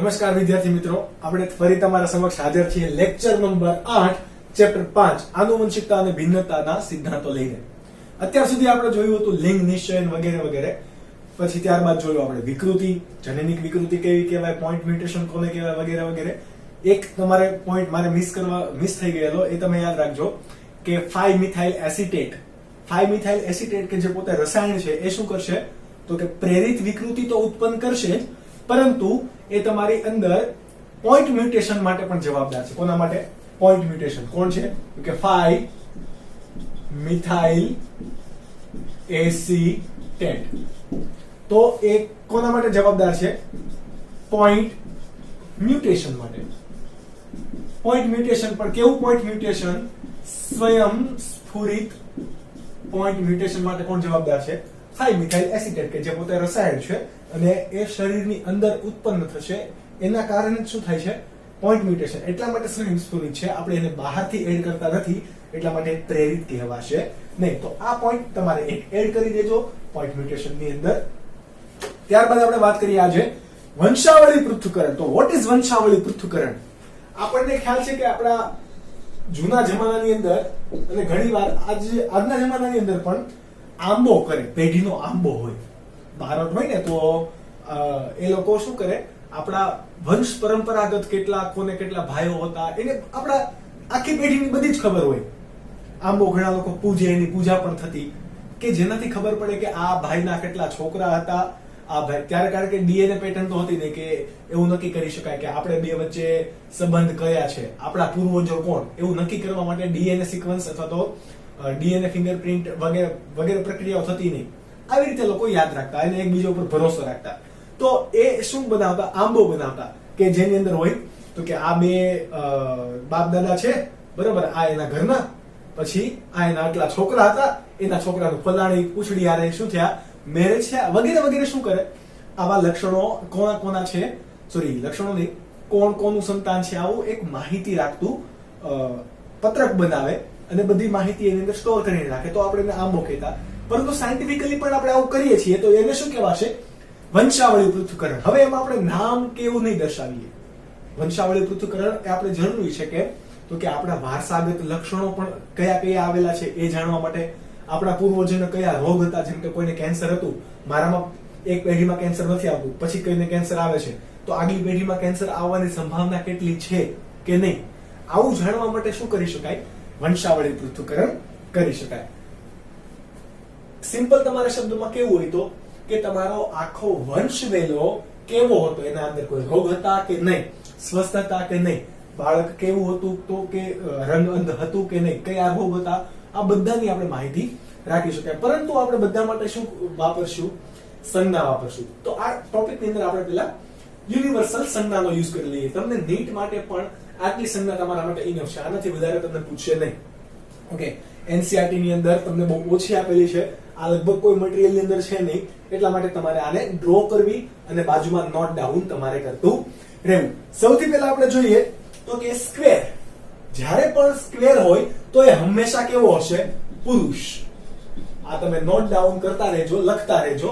નમસ્કાર વિદ્યાર્થી મિત્રો, આપણે ફરી તમારા સમક્ષ હાજર છીએ લેક્ચર નંબર 8 ચેપ્ટર 5 આનુવંશિકતા અને ભિન્નતાના સિદ્ધાંતો લઈને. અત્યાર સુધી આપણે જોયું હતું લિંગ નિશ્ચયન વગેરે વગેરે. પછી ત્યારબાદ જોયું આપણે વિકૃતિ, જનનિક વિકૃતિ કેવી કહેવાય, પોઈન્ટ મ્યુટેશન કોને કહેવાય વગેરે વગેરે. એક તમારે પોઈન્ટ મારે મિસ થઈ ગયેલો, એ તમે યાદ રાખજો કે 5 મિથાઇલ એસિટેટ. 5 મિથાઇલ એસિટેટ કે જે પોતે રસાયણ છે એ શું કરશે તો કે પ્રેરિત વિકૃતિ તો ઉત્પન્ન કરશે જ, પરંતુ એ તમારી અંદર પોઈન્ટ મ્યુટેશન માટે પણ જવાબદાર છે. કોના માટે? Point mutation. કોણ છે કે 5 મિથાઇલ એસિટેટ. તો એ કોના માટે જવાબદાર છે? પોઈન્ટ મ્યુટેશન માટે. પોઈન્ટ મ્યુટેશન પણ કેવું પોઈન્ટ મ્યુટેશન? સ્વયં સ્ફુરિત પોઈન્ટ મ્યુટેશન માટે કોણ જવાબદાર છે? 5 મિથાઇલ એસિટેટ કે જે પોતે રસાયણ છે અને એ શરીરની અંદર ઉત્પન્ન થશે. એના કારણે શું થાય છે? Point mutation. એટલા માટે સ્વયંસ્ફુરિત છે, આપણે એને બહારથી એડ કરતા નથી, એટલા માટે પ્રેરિત કહેવાશે નહીં. તો આ પોઈન્ટ તમારે એક એડ કરી દેજો પોઈન્ટ મ્યુટેશન ની અંદર. ત્યારબાદ આપણે વાત કરીએ આજે વંશાવળી પૃથ્થકરણ. તો વોટ ઇઝ વંશાવળી પૃથ્થકરણ? આપણને ખ્યાલ છે કે આપણા જૂના જમાનાની અંદર અને ઘણીવાર આજના જમાનાની અંદર પણ આંબો કરે, પેઢીનો આંબો હોય, ભારત હોય ને, તો એ લોકો શું કરે, આપણા વંશ પરંપરાગત કેટલા ભાઈઓ હતા એને આપણા આખી પેઢીની બધી જ ખબર હોય. આંબો ઘણા લોકો પૂજે, એની પૂજા પણ થતી, કે જેનાથી ખબર પડે કે આ ભાઈના કેટલા છોકરા હતા. આ ભાઈ ત્યારે, કારણ કે ડીએનએ પેટર્ન તો હતી ને, કે એવું નક્કી કરી શકાય કે આપણે બે વચ્ચે સંબંધ કયા છે, આપણા પૂર્વજો કોણ, એવું નક્કી કરવા માટે ડીએનએ સિક્વન્સ અથવા તો ડીએનએ ફિંગરપ્રિન્ટ વગેરે વગેરે પ્રક્રિયાઓ થતી નહીં. આવી રીતે લોકો યાદ રાખતા અને એકબીજા ઉપર ભરોસો રાખતા. તો એ શું બનાવતા? આંબો બનાવતા, કે જેની અંદર હોય તો કે આ બે બાપ દાદા છે, બરાબર, આ એના ઘરના, પછી આ એના આટલા છોકરા હતા, એના છોકરાનું ફલાણી પૂછડી આરે શું થયા, મેરેજ થયા વગેરે વગેરે. શું કરે? આવા લક્ષણો કોના છે, સોરી લક્ષણો નહીં, કોનું સંતાન છે, આવું એક માહિતી રાખતું પત્રક બનાવે અને બધી માહિતી એની અંદર સ્ટોર કરીને રાખે. તો આપણે એને આંબો કહેતા. પરંતુ સાયન્ટિફિકલી પણ આપણે આવું કરીએ છીએ, તો એને શું કહેવાશે? વંશાવળી પૃથ્થકરણ. હવે એમાં આપણે નામ કે એવું નહીં દર્શાવીએ. વંશાવળી પૃથ્થકરણ એ આપણે જરૂરી છે કે તો કે આપણા વારસાગત લક્ષણો પણ કયા આવેલા છે એ જાણવા માટે, આપણા પૂર્વજોને કયા રોગ હતા, જેમ કે કોઈને કેન્સર હતું, મારામાં એક પેઢીમાં કેન્સર નથી આવતું, પછી કોઈને કેન્સર આવે છે, તો આગલી પેઢીમાં કેન્સર આવવાની સંભાવના કેટલી છે કે નહીં, આવું જાણવા માટે શું કરી શકાય? વંશાવળી પૃથ્થકરણ કરી શકાય. સિમ્પલ તમારા શબ્દમાં કેવું હોય તો કે તમારો આખો વંશ વેલો કેવો હતો, એના અંદર કોઈ રોગ હતા કે નહીં, સ્વસ્થ હતા કે નહીં, બાળક કેવું હતું તો કે રંગ અંધ હતું કે નહીં, કયા રોગ હતા, આ બધાની આપણે માહિતી રાખી શકાય. પરંતુ આપણે બધા માટે શું વાપરશું? સંજ્ઞા વાપરશું. તો આ ટોપિકની અંદર આપણે પેલા યુનિવર્સલ સંજ્ઞાનો યુઝ કરી લઈએ. તમને નીટ માટે પણ આટલી સંજ્ઞા તમારા માટે ઇનફ છે, આનાથી વધારે તમને પૂછશે નહીં. ઓકે, એનસીઈઆરટી ની અંદર તમને બહુ ઓછી આપેલી છે, આ લગભગ કોઈ મટીરીયલ ની અંદર છે નહીં, એટલા માટે તમારે આને ડ્રો કરવી અને બાજુમાં નોટ ડાઉન તમારે કરતું રહેવું. સૌથી પહેલા આપણે જોઈએ તો કે સ્ક્વેર. જ્યારે પણ સ્ક્વેર હોય તો એ હંમેશા કેવો હશે? પુરુષ. આ તમે નોટ ડાઉન કરતા રહેજો, લખતા રહેજો.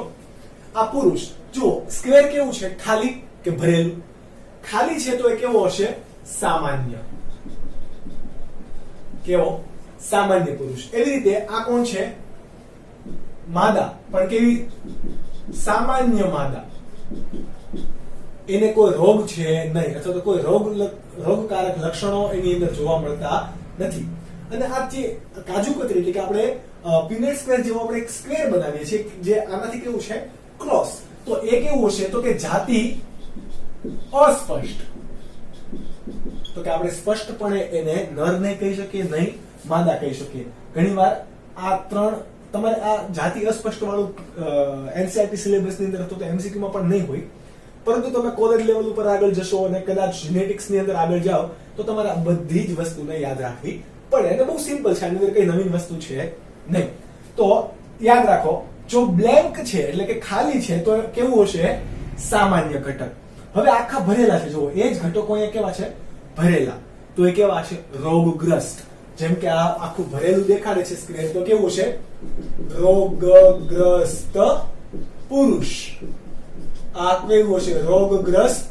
આ પુરુષ. જુઓ સ્ક્વેર કેવું છે? ખાલી કે ભરેલું? ખાલી છે તો એ કેવો હશે? સામાન્ય. કેવો? સામાન્ય પુરુષ. એવી રીતે આ કોણ છે? માદા. પણ કેવી? સામાન્ય માદા. એને કોઈ રોગ છે નહીં, અથવા તો કોઈ રોગકારક લક્ષણો એની અંદર જોવા મળતા નથી. અને આ જે કાજુ કતરી એટલે કે આપણે પીનટ સ્ક્વેર જેવો આપણે એક સ્ક્વેર બનાવીએ છીએ, જે આનાથી કેવું છે? ક્રોસ. તો એ કેવું હશે? તો કે જાતિ અસ્પષ્ટ. તો કે આપણે સ્પષ્ટપણે એને નર નહીં કહી શકીએ, નહીં માદા કહી શકીએ. ઘણીવાર આ ત્રણ તમારે આ જાતિ અસ્પષ્ટ વાળું એનસીઈઆરટી સિલેબસ ની અંદર તો એમસીક્યુ માં પણ નહીં હોય, પરંતુ તમે કોલેજ લેવલ ઉપર આગળ જશો અને કદાચ જીનેટિક્સ ની અંદર આગળ જાઓ તો તમારે આ બધી જ વસ્તુને યાદ રાખવી પડે. અને બહુ સિમ્પલ છે, આની અંદર કઈ નવીન વસ્તુ છે નહીં. તો યાદ રાખો, જો બ્લેન્ક છે એટલે કે ખાલી છે તો કેવું હશે? સામાન્ય ઘટક. હવે આખા ભરેલા છે, જુઓ એ જ ઘટકો અહીંયા કેવા છે? ભરેલા. તો એ કેવા છે? રોગગ્રસ્ત. જેમ કે આ આખું ભરેલું દેખાડે છે સ્ક્વેર, તો કેવું છે? રોગગ્રસ્ત પુરુષ. આ કેવું હશે? રોગગ્રસ્ત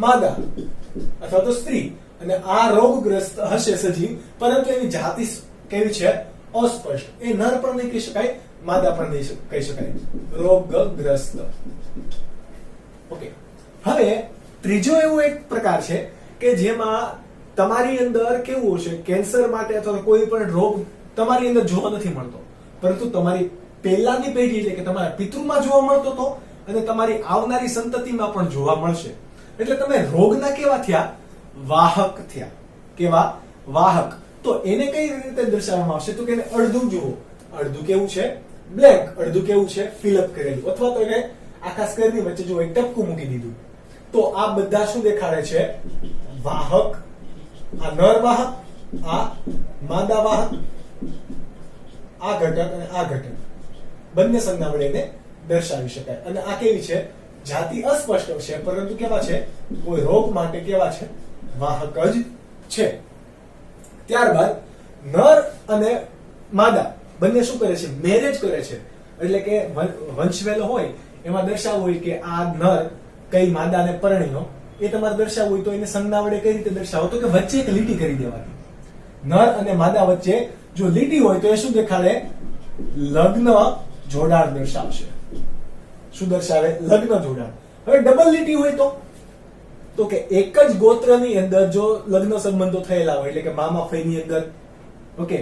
માદા અથવા તો સ્ત્રી, અને આ રોગગ્રસ્ત હશે સજીવ, પરંતુ એની જાતિ કેવી છે? અસ્પષ્ટ. એ નર પણ નહીં કહી શકાય, માદા પણ નહીં કહી શકાય, રોગગ્રસ્ત. ઓકે, હવે ત્રીજો એવો એક પ્રકાર છે કે જેમાં તમારી અંદર કેવું હશે, કેન્સર માટે અથવા કોઈ પણ રોગ તમારી અંદર જોવા નથી મળતો, પરંતુ તમારી પહેલાની પેઢી એટલે કે તમારા પિતૃમાં જોવા મળતો હતો અને તમારી આવનારી સંતતિમાં પણ જોવા મળશે. એટલે તમે રોગના કેવા થયા? વાહક થયા. કેવા? વાહક. તો એને કઈ રીતે દર્શાવવામાં આવશે? તો કે એને અડધું જુઓ, અડધું કેવું છે? બ્લેક. અડધું કેવું છે? ફિલઅપ કરેલું. અથવા તો એને આખા સ્ક્વેરની વચ્ચે જો એક ટપકું મૂકી દીધું. તો આ બધા શું દેખાડે છે? વાહક. આ નર વાહક, આ માદા વાહક, આ ઘટક અને આ ઘટક, બંને સંજ્ઞા વડે એને દર્શાવી શકાય. અને આ કેવી છે? જાતિ અસ્પષ્ટ છે, પરંતુ કેવા છે? કોઈ રોગ માટે કેવા છે? વાહક જ છે. ત્યારબાદ નર અને માદા બંને શું કરે છે? મેરેજ કરે છે. એટલે કે વંશવેલો હોય એમાં દર્શાવવું હોય કે આ નર કઈ માદાને પરણ્યો, એ તમારે દર્શાવવું હોય તો એને સંજ્ઞા વડે કઈ રીતે દર્શાવો? તો કે વચ્ચે એક લીટી કરી દેવાની. નર અને માદા વચ્ચે જો લીટી હોય તો એ શું દેખાડે? લગ્ન જોડાણ દર્શાવશે. શું દર્શાવે? લગ્ન જોડાણ. હવે ડબલ લીટી હોય તો કે એક જ ગોત્રની અંદર જો લગ્ન સંબંધો થયેલા હોય, એટલે કે મામા ફઈની અંદર, ઓકે,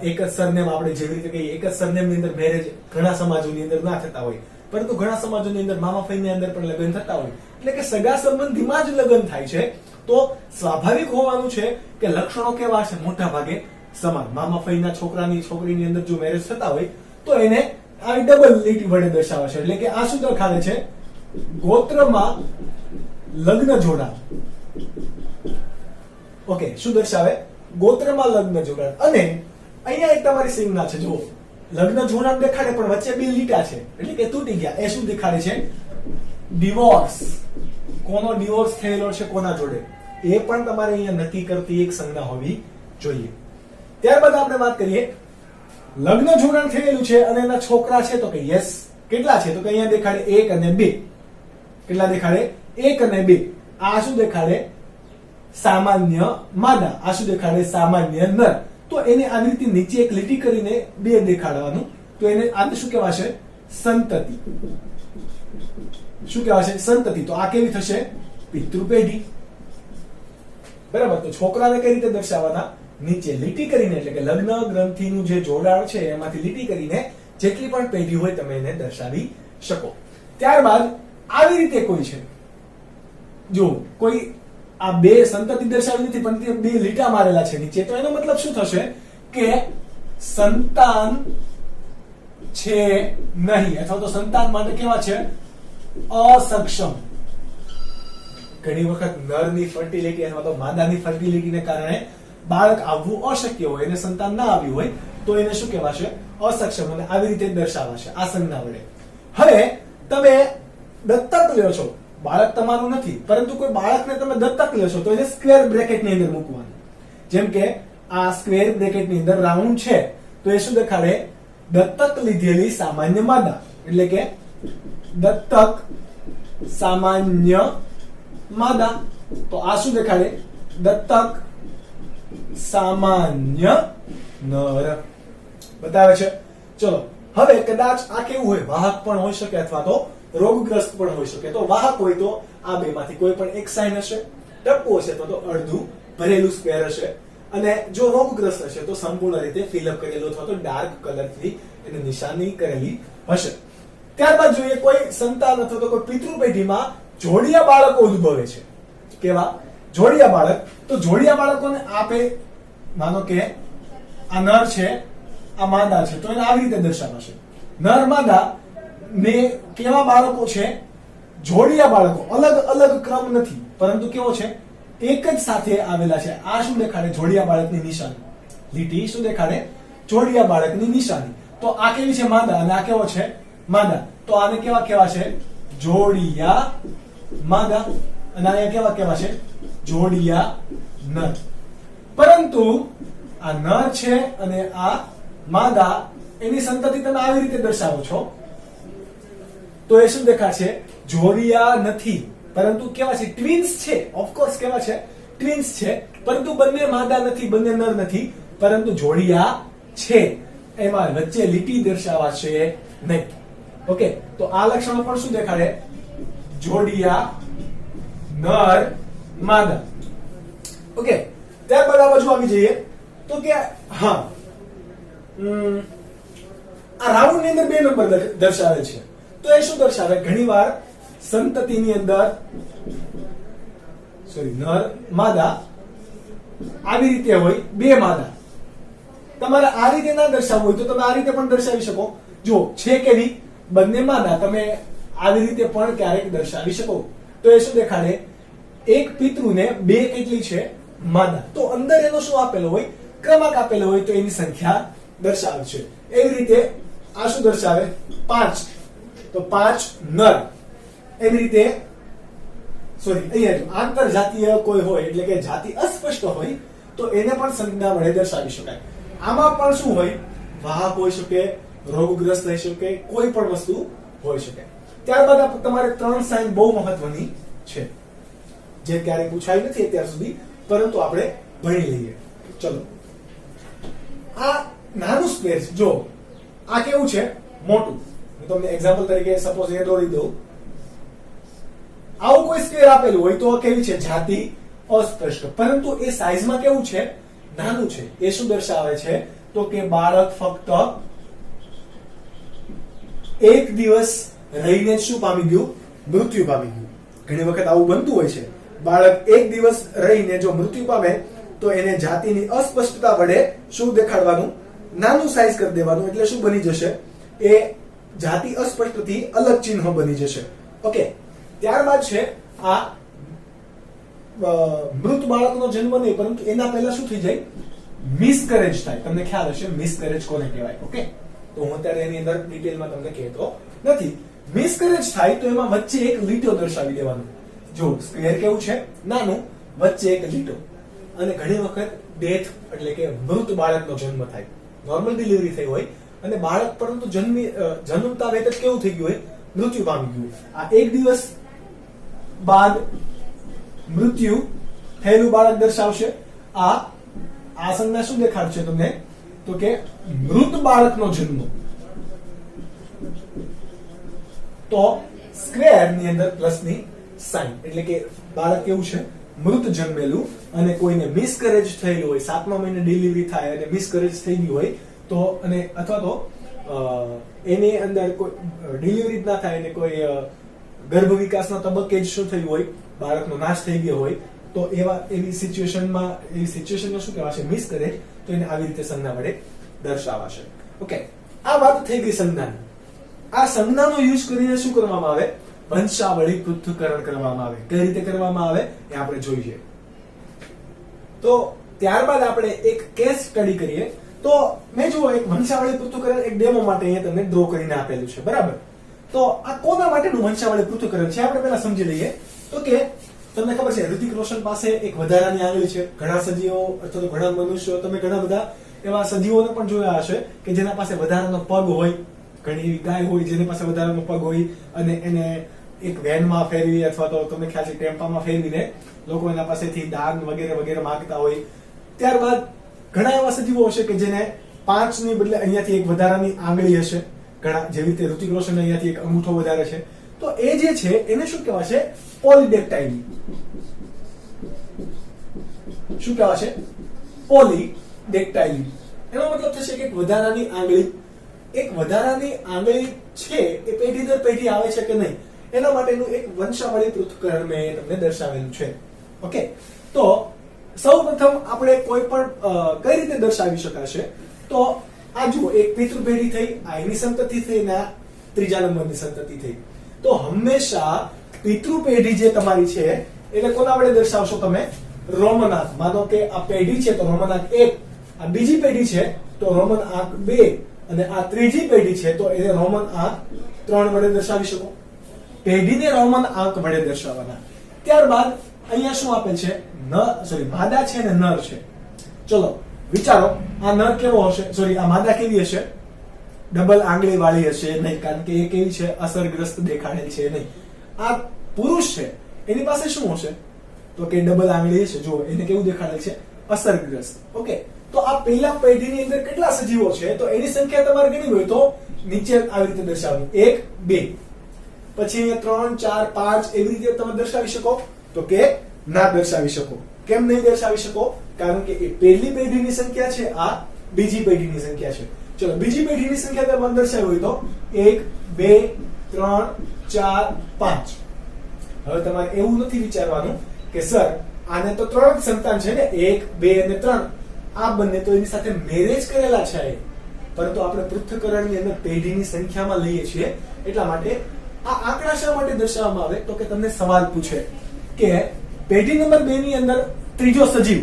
એક જ સરનેમ, આપણે જેવી રીતે કહીએ એક જ સરનેમની અંદર મેરેજ ઘણા સમાજોની અંદર ના થતા હોય, પરંતુ ઘણા સમાજોની અંદર મામા ફઈની અંદર પણ લગ્ન થતા હોય, એટલે કે સગા સંબંધીમાં જ લગ્ન થાય છે. તો સ્વાભાવિક હોવાનું છે કે લક્ષણો કેવા છે? મોટા ભાગે સમાન. મામા ફઈના છોકરાની છોકરીની અંદર જો મેરેજ થતા હોય તો એને આવી ડબલ લીટી વડે દર્શાવે છે. એટલે કે આ શું દર્શાવે છે? ગોત્રમાં લગ્ન જોડાણ. ઓકે, શું દર્શાવે? ગોત્રમાં લગ્ન જોડાણ. અને અહીંયા એક તમારી સંજ્ઞા છે, જુઓ, લગ્ન જોડાણ દેખાડે પણ વચ્ચે બે લીટા છે, એટલે કે તૂટી ગયા. એ શું દેખાડે છે? ડિવોર્સ. કોનો ડિવોર્સ થયેલો છે કોના જોડે, એ પણ તમારે અહીંયા નક્કી કરતી એક સંજ્ઞા હોવી જોઈએ. ત્યારબાદ આપણે વાત કરીએ, લગ્ન જોડાણ થયેલું છે અને એના છોકરા છે, તો કે યસ. કેટલા છે? તો કે અહીંયા દેખાડે 1 અને 2. કેટલા દેખાડે? 1 અને 2. આ શું દેખાડે? સામાન્ય માદા. આ શું દેખાડે? સામાન્ય નર. તો એને આવી રીતે નીચે એક લીટી કરીને 2 દેખાડવાનું. તો એને આને શું કહેવાશે? સંતતિ. શું કહેવાશે? સંતતિ. તો આ કેવી થશે? પિતૃ પેઢી. બરાબર. તો છોકરાને કઈ રીતે દર્શાવવાના? નીચે લીટી કરીને, એટલે કે લગ્ન ગ્રંથિનું જે જોડાણ છે એમાંથી લીટી કરીને જેટલી પણ પેઢી હોય તમે એને દર્શાવી શકો. ત્યારબાદ આવી રીતે કોઈ છે, જો કોઈ આ 2 સંતતિ દર્શાવી નથી પણ તે 2 લીટા મારેલા છે નીચે, તો એનો મતલબ શું થશે? કે સંતાન છે નહીં, અથવા તો સંતાન માટે કેવા છે? અસક્ષમ. ઘણી વખત નરની ફર્ટિલિટી અથવા તો માદાની ફર્ટિલિટીને કારણે બાળક આવવું અશક્ય હોય, એને સંતાન ના આવ્યું હોય, તો એને શું કહેવાશે? અસક્ષમ. અને આવી રીતે દર્શાવાશે આ સંજ્ઞા વડે. હવે તમે દત્તક લ્યો છો, બાળક તમારું નથી, પરંતુ કોઈ બાળકને તમે દત્તક લ્યો છો તો એને સ્ક્વેર બ્રેકેટની અંદર મૂકવાનું. જેમ કે આ સ્ક્વેર બ્રેકેટની અંદર રાઉન્ડ છે, તો એ શું દેખાડે? દત્તક લીધેલી સામાન્ય માદા. એટલે કે દત્તક સામાન્ય માદા. તો આ શું દેખાડે? દત્તક સામાન્ય નર બતાવે છે. ચલો, હવે કદાચ આ કેવું હોય? વાહક પણ હોઈ શકે અથવા તો રોગગ્રસ્ત પણ હોઈ શકે. તો વાહક હોય તો આ બેમાંથી કોઈ પણ એક સાઇન હશે, ટપકું હશે અથવા તો અડધું ભરેલું સ્ક્વેર હશે, અને જો રોગગ્રસ્ત હશે તો સંપૂર્ણ રીતે ફિલઅપ કરેલું અથવા તો ડાર્ક કલરથી એને નિશાની કરેલી હશે. ત્યારબાદ જોઈએ કોઈ સંતાન અથવા તો કોઈ પિતૃ પેઢીમાં જોડિયા બાળકો ઉદ્ભવે છે. કેવા? જોડિયા બાળક. તો જોડિયા બાળકોને આપે, માનો કે આ નર છે, આ માદા છે, તો એને આવી રીતે દર્શાવાશે. નર માદા ને કેવા બાળકો છે? જોડિયા બાળકો. અલગ અલગ ક્રમ નથી, પરંતુ કેવો છે? એક જ સાથે આવેલા છે. આ શું દેખાડે? જોડિયા બાળકની નિશાની. લીટી શું દેખાડે? જોડિયા બાળકની નિશાની. તો આ કેવી છે? માદા. અને આ કેવો છે? માદા. તો આને કેવા કહેવાશે? જોડિયા માદા. અને આને કેવા છે? જોડિયા નર. પરંતુ આ નર છે અને આ માદા, એની સંતતિ તમે આવી રીતે દર્શાવો છો, તો એ શું દેખાશે? જોડિયા નથી. પરંતુ કેવા છે? ટ્વિન્સ છે. ઓફકોર્સ કેવા છે? ટ્વિન્સ છે. પરંતુ બંને માદા નથી, બંને નર નથી, પરંતુ જોડિયા છે. એમાં વચ્ચે લીટી દર્શાવાશે નહીં. ઓકે, તો આ લક્ષણો પણ શું દેખાડે? જોડિયા, નર, માદા. ઓકે, ત્યારબાદ આ બાજુ આવી જઈએ તો કે હા, આ રાઉન્ડ ની અંદર 2 નંબર દર્શાવે છે. તો એ શું દર્શાવે? ઘણીવાર સંતતિની અંદર નર માદા આવી રીતે હોય, 2 માદા. તમારે આ રીતે ના દર્શાવવું હોય તો તમે આ રીતે પણ દર્શાવી શકો. જો છે કેવી? બંને માદા. તમે આવી રીતે પણ ક્યારેક દર્શાવી શકો. તો એ શું દેખાડે? એક પિતૃને 2 કેટલી છે? માદા. તો અંદર એનો શું આપેલો હોય? ક્રમાંક આપેલો હોય તો એની સંખ્યા દર્શાવે છે. એવી રીતે આ શું દર્શાવે? 5. તો 5 નર. એવી રીતે અહીંયા આંતરજાતીય કોઈ હોય એટલે કે જાતિ અસ્પષ્ટ હોય તો એને પણ સંજ્ઞા વડે દર્શાવી શકાય. આમાં પણ શું હોય? વાહક હોઈ શકે, રોગગ્રસ્ત હોઈ શકે, કોઈ પણ વસ્તુ હોઈ શકે. ત્યારબાદ તમારે 3 સાઇન બહુ મહત્વની છે જે ક્યારેય પૂછાઈ નથી અત્યાર સુધી, પરંતુ આપણે ભણી લઈએ. ચલો, આ નાનું સ્ક્વેર છે. જો આ કેવું છે? મોટું. હું તમને એક્ઝામ્પલ તરીકે સપોઝ એ દોરી દઉં. આવું કોઈ સ્ક્વેર આપેલું હોય તો કેવી છે? જાતિ અસ્પષ્ટ. પરંતુ એ સાઈઝમાં કેવું છે? નાનું છે. એ શું દર્શાવે છે? તો કે બાળક ફક્ત 1 દિવસ રહીને શું પામી ગયું? મૃત્યુ પામી ગયું. ઘણી વખત આવું બનતું હોય છે. બાળક 1 દિવસ રહીને જો મૃત્યુ પામે તો એને જાતિની અસ્પષ્ટતા વડે શું દેખાડવાનું? નાનું સાઈઝ કરી દેવાનું. એટલે શું બની જશે? એ જાતિ અસ્પષ્ટથી અલગ ચિહ્ન બની જશે. ઓકે, ત્યારબાદ છે આ મૃત બાળકનો જન્મ નહીં, પરંતુ એના પહેલા શું થઈ જાય? મિસકેરેજ થાય. તમને ખ્યાલ હશે મિસકેરેજ કોને કહેવાય. ઓકે, તો હું અત્યારે એની અંદર ડિટેલમાં તમને કહેતો નથી. મિસકેરેજ થાય તો એમાં વચ્ચે એક લીટો દર્શાવી દેવાનું. જો સ્ક્વેર કેવું છે? નાનું, વચ્ચે એક લીટો. અને ઘણી વખત ડેથ એટલે કે મૃત બાળકનો જન્મ થાય. નોર્મલ ડિલિવરી થઈ હોય અને બાળક પરંતુ જન્મતા વેત જ કેવું થઈ ગયું હોય? મૃત્યુ પામી ગયું. આ 1 દિવસ બાદ મૃત્યુ થયેલું બાળક દર્શાવશે. આ સંજ્ઞા શું દેખાડશે તમને? તો કે મૃત બાળકનો જન્મ. તો સ્ક્વેર ની અંદર પ્લસ ની સાઇન એટલે કે બાળક કેવું છે? મૃત જન્મેલું. અને કોઈને મિસકેરેજ થયેલું હોય, 7મા મહિને ડિલિવરી થાય અને મિસકેરેજ થઈ ગયું હોય તો, અને અથવા તો એની અંદર કોઈ ડિલિવરી ના થાય અને કોઈ ગર્ભ વિકાસના તબક્કે જ શું થયું હોય? બાળકનો નાશ થઈ ગયો હોય તો એવી સિચ્યુએશનમાં શું કહેવાશે? મિસકેરેજ. તો એને આવી રીતે સંજ્ઞા વડે દર્શાવાશે. ઓકે, આ વાત થઈ ગઈ સંજ્ઞાની. આ સંજ્ઞાનો યુઝ કરીને શું કરવામાં આવે? વંશાવળી પૃથ્થકરણ કરવામાં આવે. કઈ રીતે કરવામાં આવે એ આપણે જોઈએ. તો ત્યારબાદ આપણે એક કેસ સ્ટડી કરીએ. તો મેં જુઓ એક વંશાવળી પૃથ્થકરણ એક ડેમો માટે અહીંયા તમને ડ્રો કરીને આપેલું છે, બરાબર? તો આ કોના માટેનું વંશાવળી પૃથ્થકરણ છે આપણે પહેલા સમજી લઈએ. તો કે તમને ખબર છે ઋતિક રોશન પાસે એક વધારાની આંગળી છે. ઘણા સજીવો અથવા તો ઘણા મનુષ્યો, તમે ઘણા બધા એવા સજીવોને પણ જોયા હશે કે જેના પાસે વધારાનો પગ હોય. ઘણી એવી ગાય હોય જેની પાસે વધારાનો પગ હોય અને એને એક વેનમાં ફેરવી અથવા તો તમને ખ્યાલ છે ટેમ્પામાં ફેરવીને લોકો એના પાસેથી દાન વગેરે વગેરે માંગતા હોય. ત્યારબાદ ઘણા એવા સજીવો હશે કે જેને 5 ની બદલે અહીંયાથી એક વધારાની આંગળી હશે. ઘણા જેવી રીતે ઋતિક રોશન અહીંયાથી એક અંગૂઠો વધારે છે. તો એ જે છે એને શું કહેવાશે? પોલીડેક્ટાઇલી. શું કહેવાશે? પોલીડેક્ટાઇલી. એનો મતલબ થશે કે એક વધારાની આંગળી છે એ પેઢી દર પેઢી આવે છે કે નહીં એના માટેનું એક વંશાવળી પૃથ્થકરણ મેં તમને દર્શાવેલું છે. ઓકે, તો સૌપ્રથમ આપણે કોઈ પણ કઈ રીતે દર્શાવી શકાશે? તો આ જુઓ, એક પિતૃ પેઢી થઈ, આ એની સંતતિ થઈ ને આ ત્રીજા નંબરની સંતતિ થઈ. તો હંમેશા પિતૃ પેઢી જે તમારી છે એટલે કોના વડે દર્શાવશો તમે? રોમન આંક. માનો કે આ પેઢી છે તો રોમન આંક 1, આ બીજી પેઢી છે તો રોમન આંક 2 અને આ ત્રીજી પેઢી છે તો એને રોમન આંક 3 વડે દર્શાવી શકો. પેઢીને રોમન આંક વડે દર્શાવવાના. ત્યારબાદ અહીંયા શું આપેલ છે? માદા છે ને નર છે. ચલો વિચારો, આ નર કેવો હશે? આ માદા કેવી હશે? ડબલ આંગળી વાળી હશે નહીં, કારણ કે એ કેવી છે? અસરગ્રસ્ત દેખાડેલ છે નહીં. આ પુરુષ છે એની પાસે શું હશે? તો કે ડબલ આંગળી હશે. જો એને કેવું દેખાડે છે? અસરગ્રસ્ત. ઓકે, તો આ પહેલા પેઢીની અંદર કેટલા સજીવો છે? તો એની સંખ્યા તમારે ગણવી હોય તો નીચે આવી રીતે દર્શાવવી, 1 2, પછી 3 4 5 એવી રીતે તમે દર્શાવી શકો? તો કે ના દર્શાવી શકો. કેમ નહીં દર્શાવી શકો? કારણ કે એ પહેલી પેઢીની સંખ્યા છે, આ બીજી પેઢીની સંખ્યા છે. ચલો બીજી પેઢીની સંખ્યા તમે દર્શાવી હોય તો 1 2 3 4 5. હવે તમારે એવું નથી વિચારવાનું કે સર આને તો 3 જ સંતાન છે ને, 1 2 અને 3, આ બંને તો એની સાથે મેરેજ કરેલા છે, પરંતુ આપણે પૃથ્થકરણની અંદર પેઢીની સંખ્યામાં લઈએ છીએ. એટલા માટે આ આંકડા શા માટે દર્શાવવામાં આવે? તો કે તમને સવાલ પૂછે કે પેઢી નંબર 2 ની અંદર ત્રીજો સજીવ,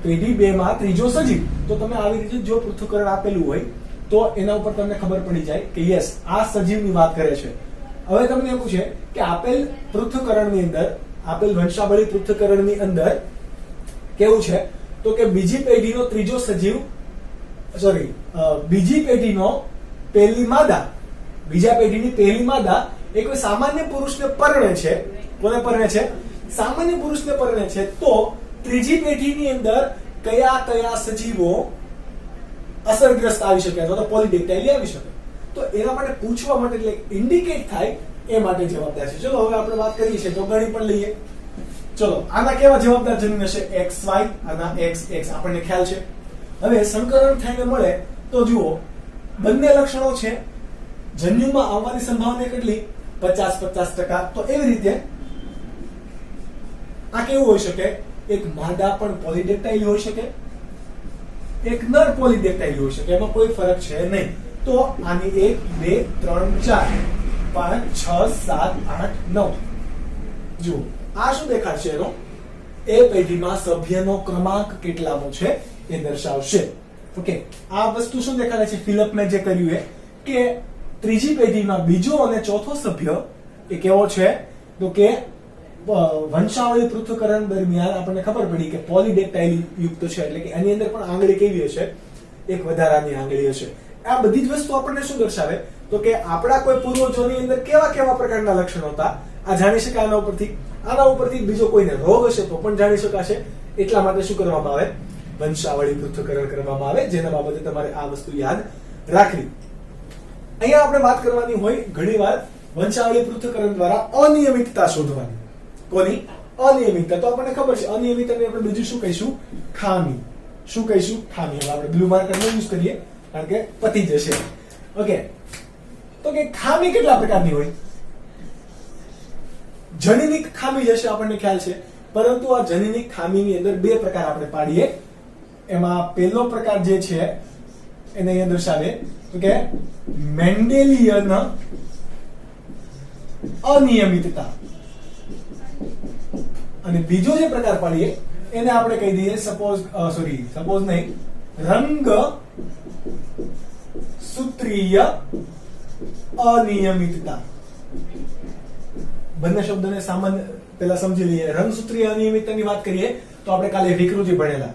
પેઢી 2 માં ત્રીજો સજીવ, તો તમે આવી રીતે જો પૃથ્થકરણ આપેલું હોય તો એના ઉપર તમને ખબર પડી જાય કે યસ આ સજીવની વાત કરે છે. હવે તમને એવું છે કે આપેલ પૃથ્થકરણની અંદર, આપેલ વંશાવળી પૃથ્થકરણની અંદર કેવું છે? તો કે બીજી પેઢીનો ત્રીજો સજીવ, સોરી, બીજી પેઢીનો પહેલી માદા, બીજા પેઢીની પહેલી માદા એ કોઈ સામાન્ય પુરુષને પરણે છે. કોને પરણે છે? સામાન્ય પુરુષને પરણે છે. તો ત્રીજી પેઢીની અંદર કયા કયા સજીવો અસરગ્રસ્ત આવી શકે અથવા તો પોલિડેક્ટાઇલી આવી શકે? તો એના માટે પૂછવા માટે, એટલે ઇન્ડિકેટ થાય એ માટે જવાબદાર છે. ચલો હવે આપણે વાત કરીએ છીએ તો ગણી પણ લઈએ. ચલો આના કેવા જવાબદાર જનીન હશે? XY, આના XX, આપણને ખ્યાલ છે. હવે સંકરણ થઈને મળે તો જુઓ બંને લક્ષણો છે, જન્યુમાં આવવાની સંભાવના કેટલી? 50-50%. તો એવી રીતે આ કેવું હોઈ શકે? એક માદા પણ પોલિડેક્ટાઇલ હોઈ શકે, એક નર પોલિડેક્ટાઇલ હોઈ શકે, એમાં કોઈ ફરક છે નહીં. તો આની 1 2 3 4 5 6 7 8 9. જુઓ આ શું દેખાડશે? એનો એ પેઢીમાં સભ્યનો ક્રમાંક કેટલામો છે એ દર્શાવશે. ઓકે, આ વસ્તુ શું દેખાડે છે? ફિલઅપ મેં જે કર્યું એ કે ત્રીજી પેઢીમાં બીજો અને ચોથો સભ્ય એ કેવો છે? તો કે વંશાવળી પૃથ્થકરણ દરમિયાન આપણને ખબર પડી કે પોલિડેક્ટાઇલ યુક્ત છે, એટલે કે એની અંદર પણ આંગળી કેવી હશે? એક વધારાની આંગળી હશે. આ બધી જ વસ્તુ આપણને શું દર્શાવે? તો કે આપણા કોઈ પૂર્વજોની અંદર કેવા કેવા પ્રકારના લક્ષણો હતા આ જાણી શકાય આના ઉપરથી. આના ઉપરથી બીજો કોઈને રોગ હશે તો પણ જાણી શકાશે. એટલા માટે શું કરવામાં આવે? વંશાવળી પૃથ્થકરણ કરવામાં આવે, જેના બાબતે તમારે આ વસ્તુ યાદ રાખવી. અહીંયા આપણે વાત કરવાની હોય ઘણીવાર વંશાવળી પૃથ્થકરણ દ્વારા અનિયમિતતા શોધવાની. કોની? અનિયમિતતા. તો આપણને ખબર છે અનિયમિતતાને આપણે બીજું શું કહીશું? ખામી. શું કહીશું? ખામી. હવે આપણે બ્લુ માર્કર નો યુઝ કરીએ કારણ કે પતી જશે. ઓકે, તો કે ખામી કેટલા પ્રકારની હોય? જનીનિક ખામી જશે આપણને ખ્યાલ છે, પરંતુ આ જનીનિક ખામીની અંદર 2 પ્રકાર આપણે પાડીએ. એમાં પહેલો પ્રકાર જે છે એને અહીંયા દર્શાવે તો કે મેન્ડેલિયન અનિયમિતતા, અને બીજો જે પ્રકાર પાડીએ એને આપણે કહી દઈએ સપોઝ નહીં, રંગ સૂત્રીય અનિયમિતતા. બંને શબ્દોને સામાન્ય પેલા સમજી લઈએ. રંગસૂત્રીય અનિયમિતતાની વાત કરીએ તો આપણે કાલે વિકૃતિ ભણેલા,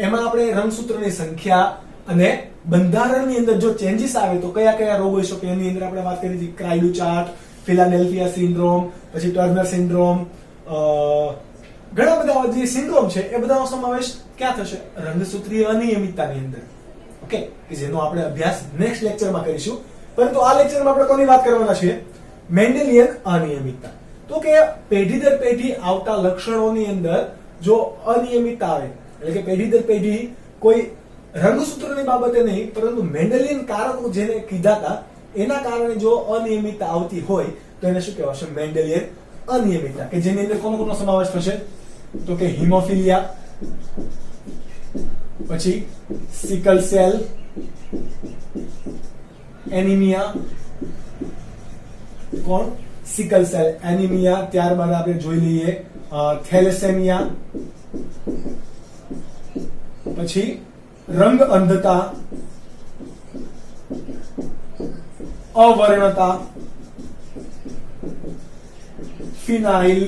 એમાં આપણે રંગસૂત્રની સંખ્યા અને બંધારણની અંદર જો ચેન્જીસ આવે તો કયા કયા રોગ હોઈ શકે એની અંદર આપણે વાત કરી હતી. ક્રાઇડુ ચાર્ટ, ફિલાડેલ્ફિયા સિન્ડ્રોમ, પછી ટર્નર સિન્ડ્રોમ, ઘણા બધા જે સિન્ડ્રોમ છે એ બધાનો સમાવેશ ક્યાં થશે? રંગસૂત્રીય અનિયમિતતાની અંદર. ઓકે, કે જેનો આપણે અભ્યાસ નેક્સ્ટ લેક્ચરમાં કરીશું. પરંતુ આ લેક્ચરમાં આપણે કોની વાત કરવાના છીએ? મેન્ડેલિયન અનિયમિતતા. તો કે પેઢી દર પેઢી આવતા લક્ષણોની અંદર જો અનિયમિતતા આવે, એટલે કે પેઢી દર પેઢી કોઈ રંગસૂત્રની બાબતે નહીં પરંતુ મેન્ડેલિયન કારકો જેને કીધા હતા એના કારણે જો અનિયમિતતા આવતી હોય તો એને શું કહેવાશે? મેન્ડેલિયન અનિયમિતતા. કે જેની અંદર કોનો સમાવેશ થશે? તો કે હિમોફિલિયા, પછી સિકલ સેલ એનિમિયા, કોણ? Sickle cell anaemia. ત્યારબાદ આપણે જોઈ લઈએ થેલેસેમિયા, પછી રંગ અંધતા, અવર્ણતા, ફિનાઇલ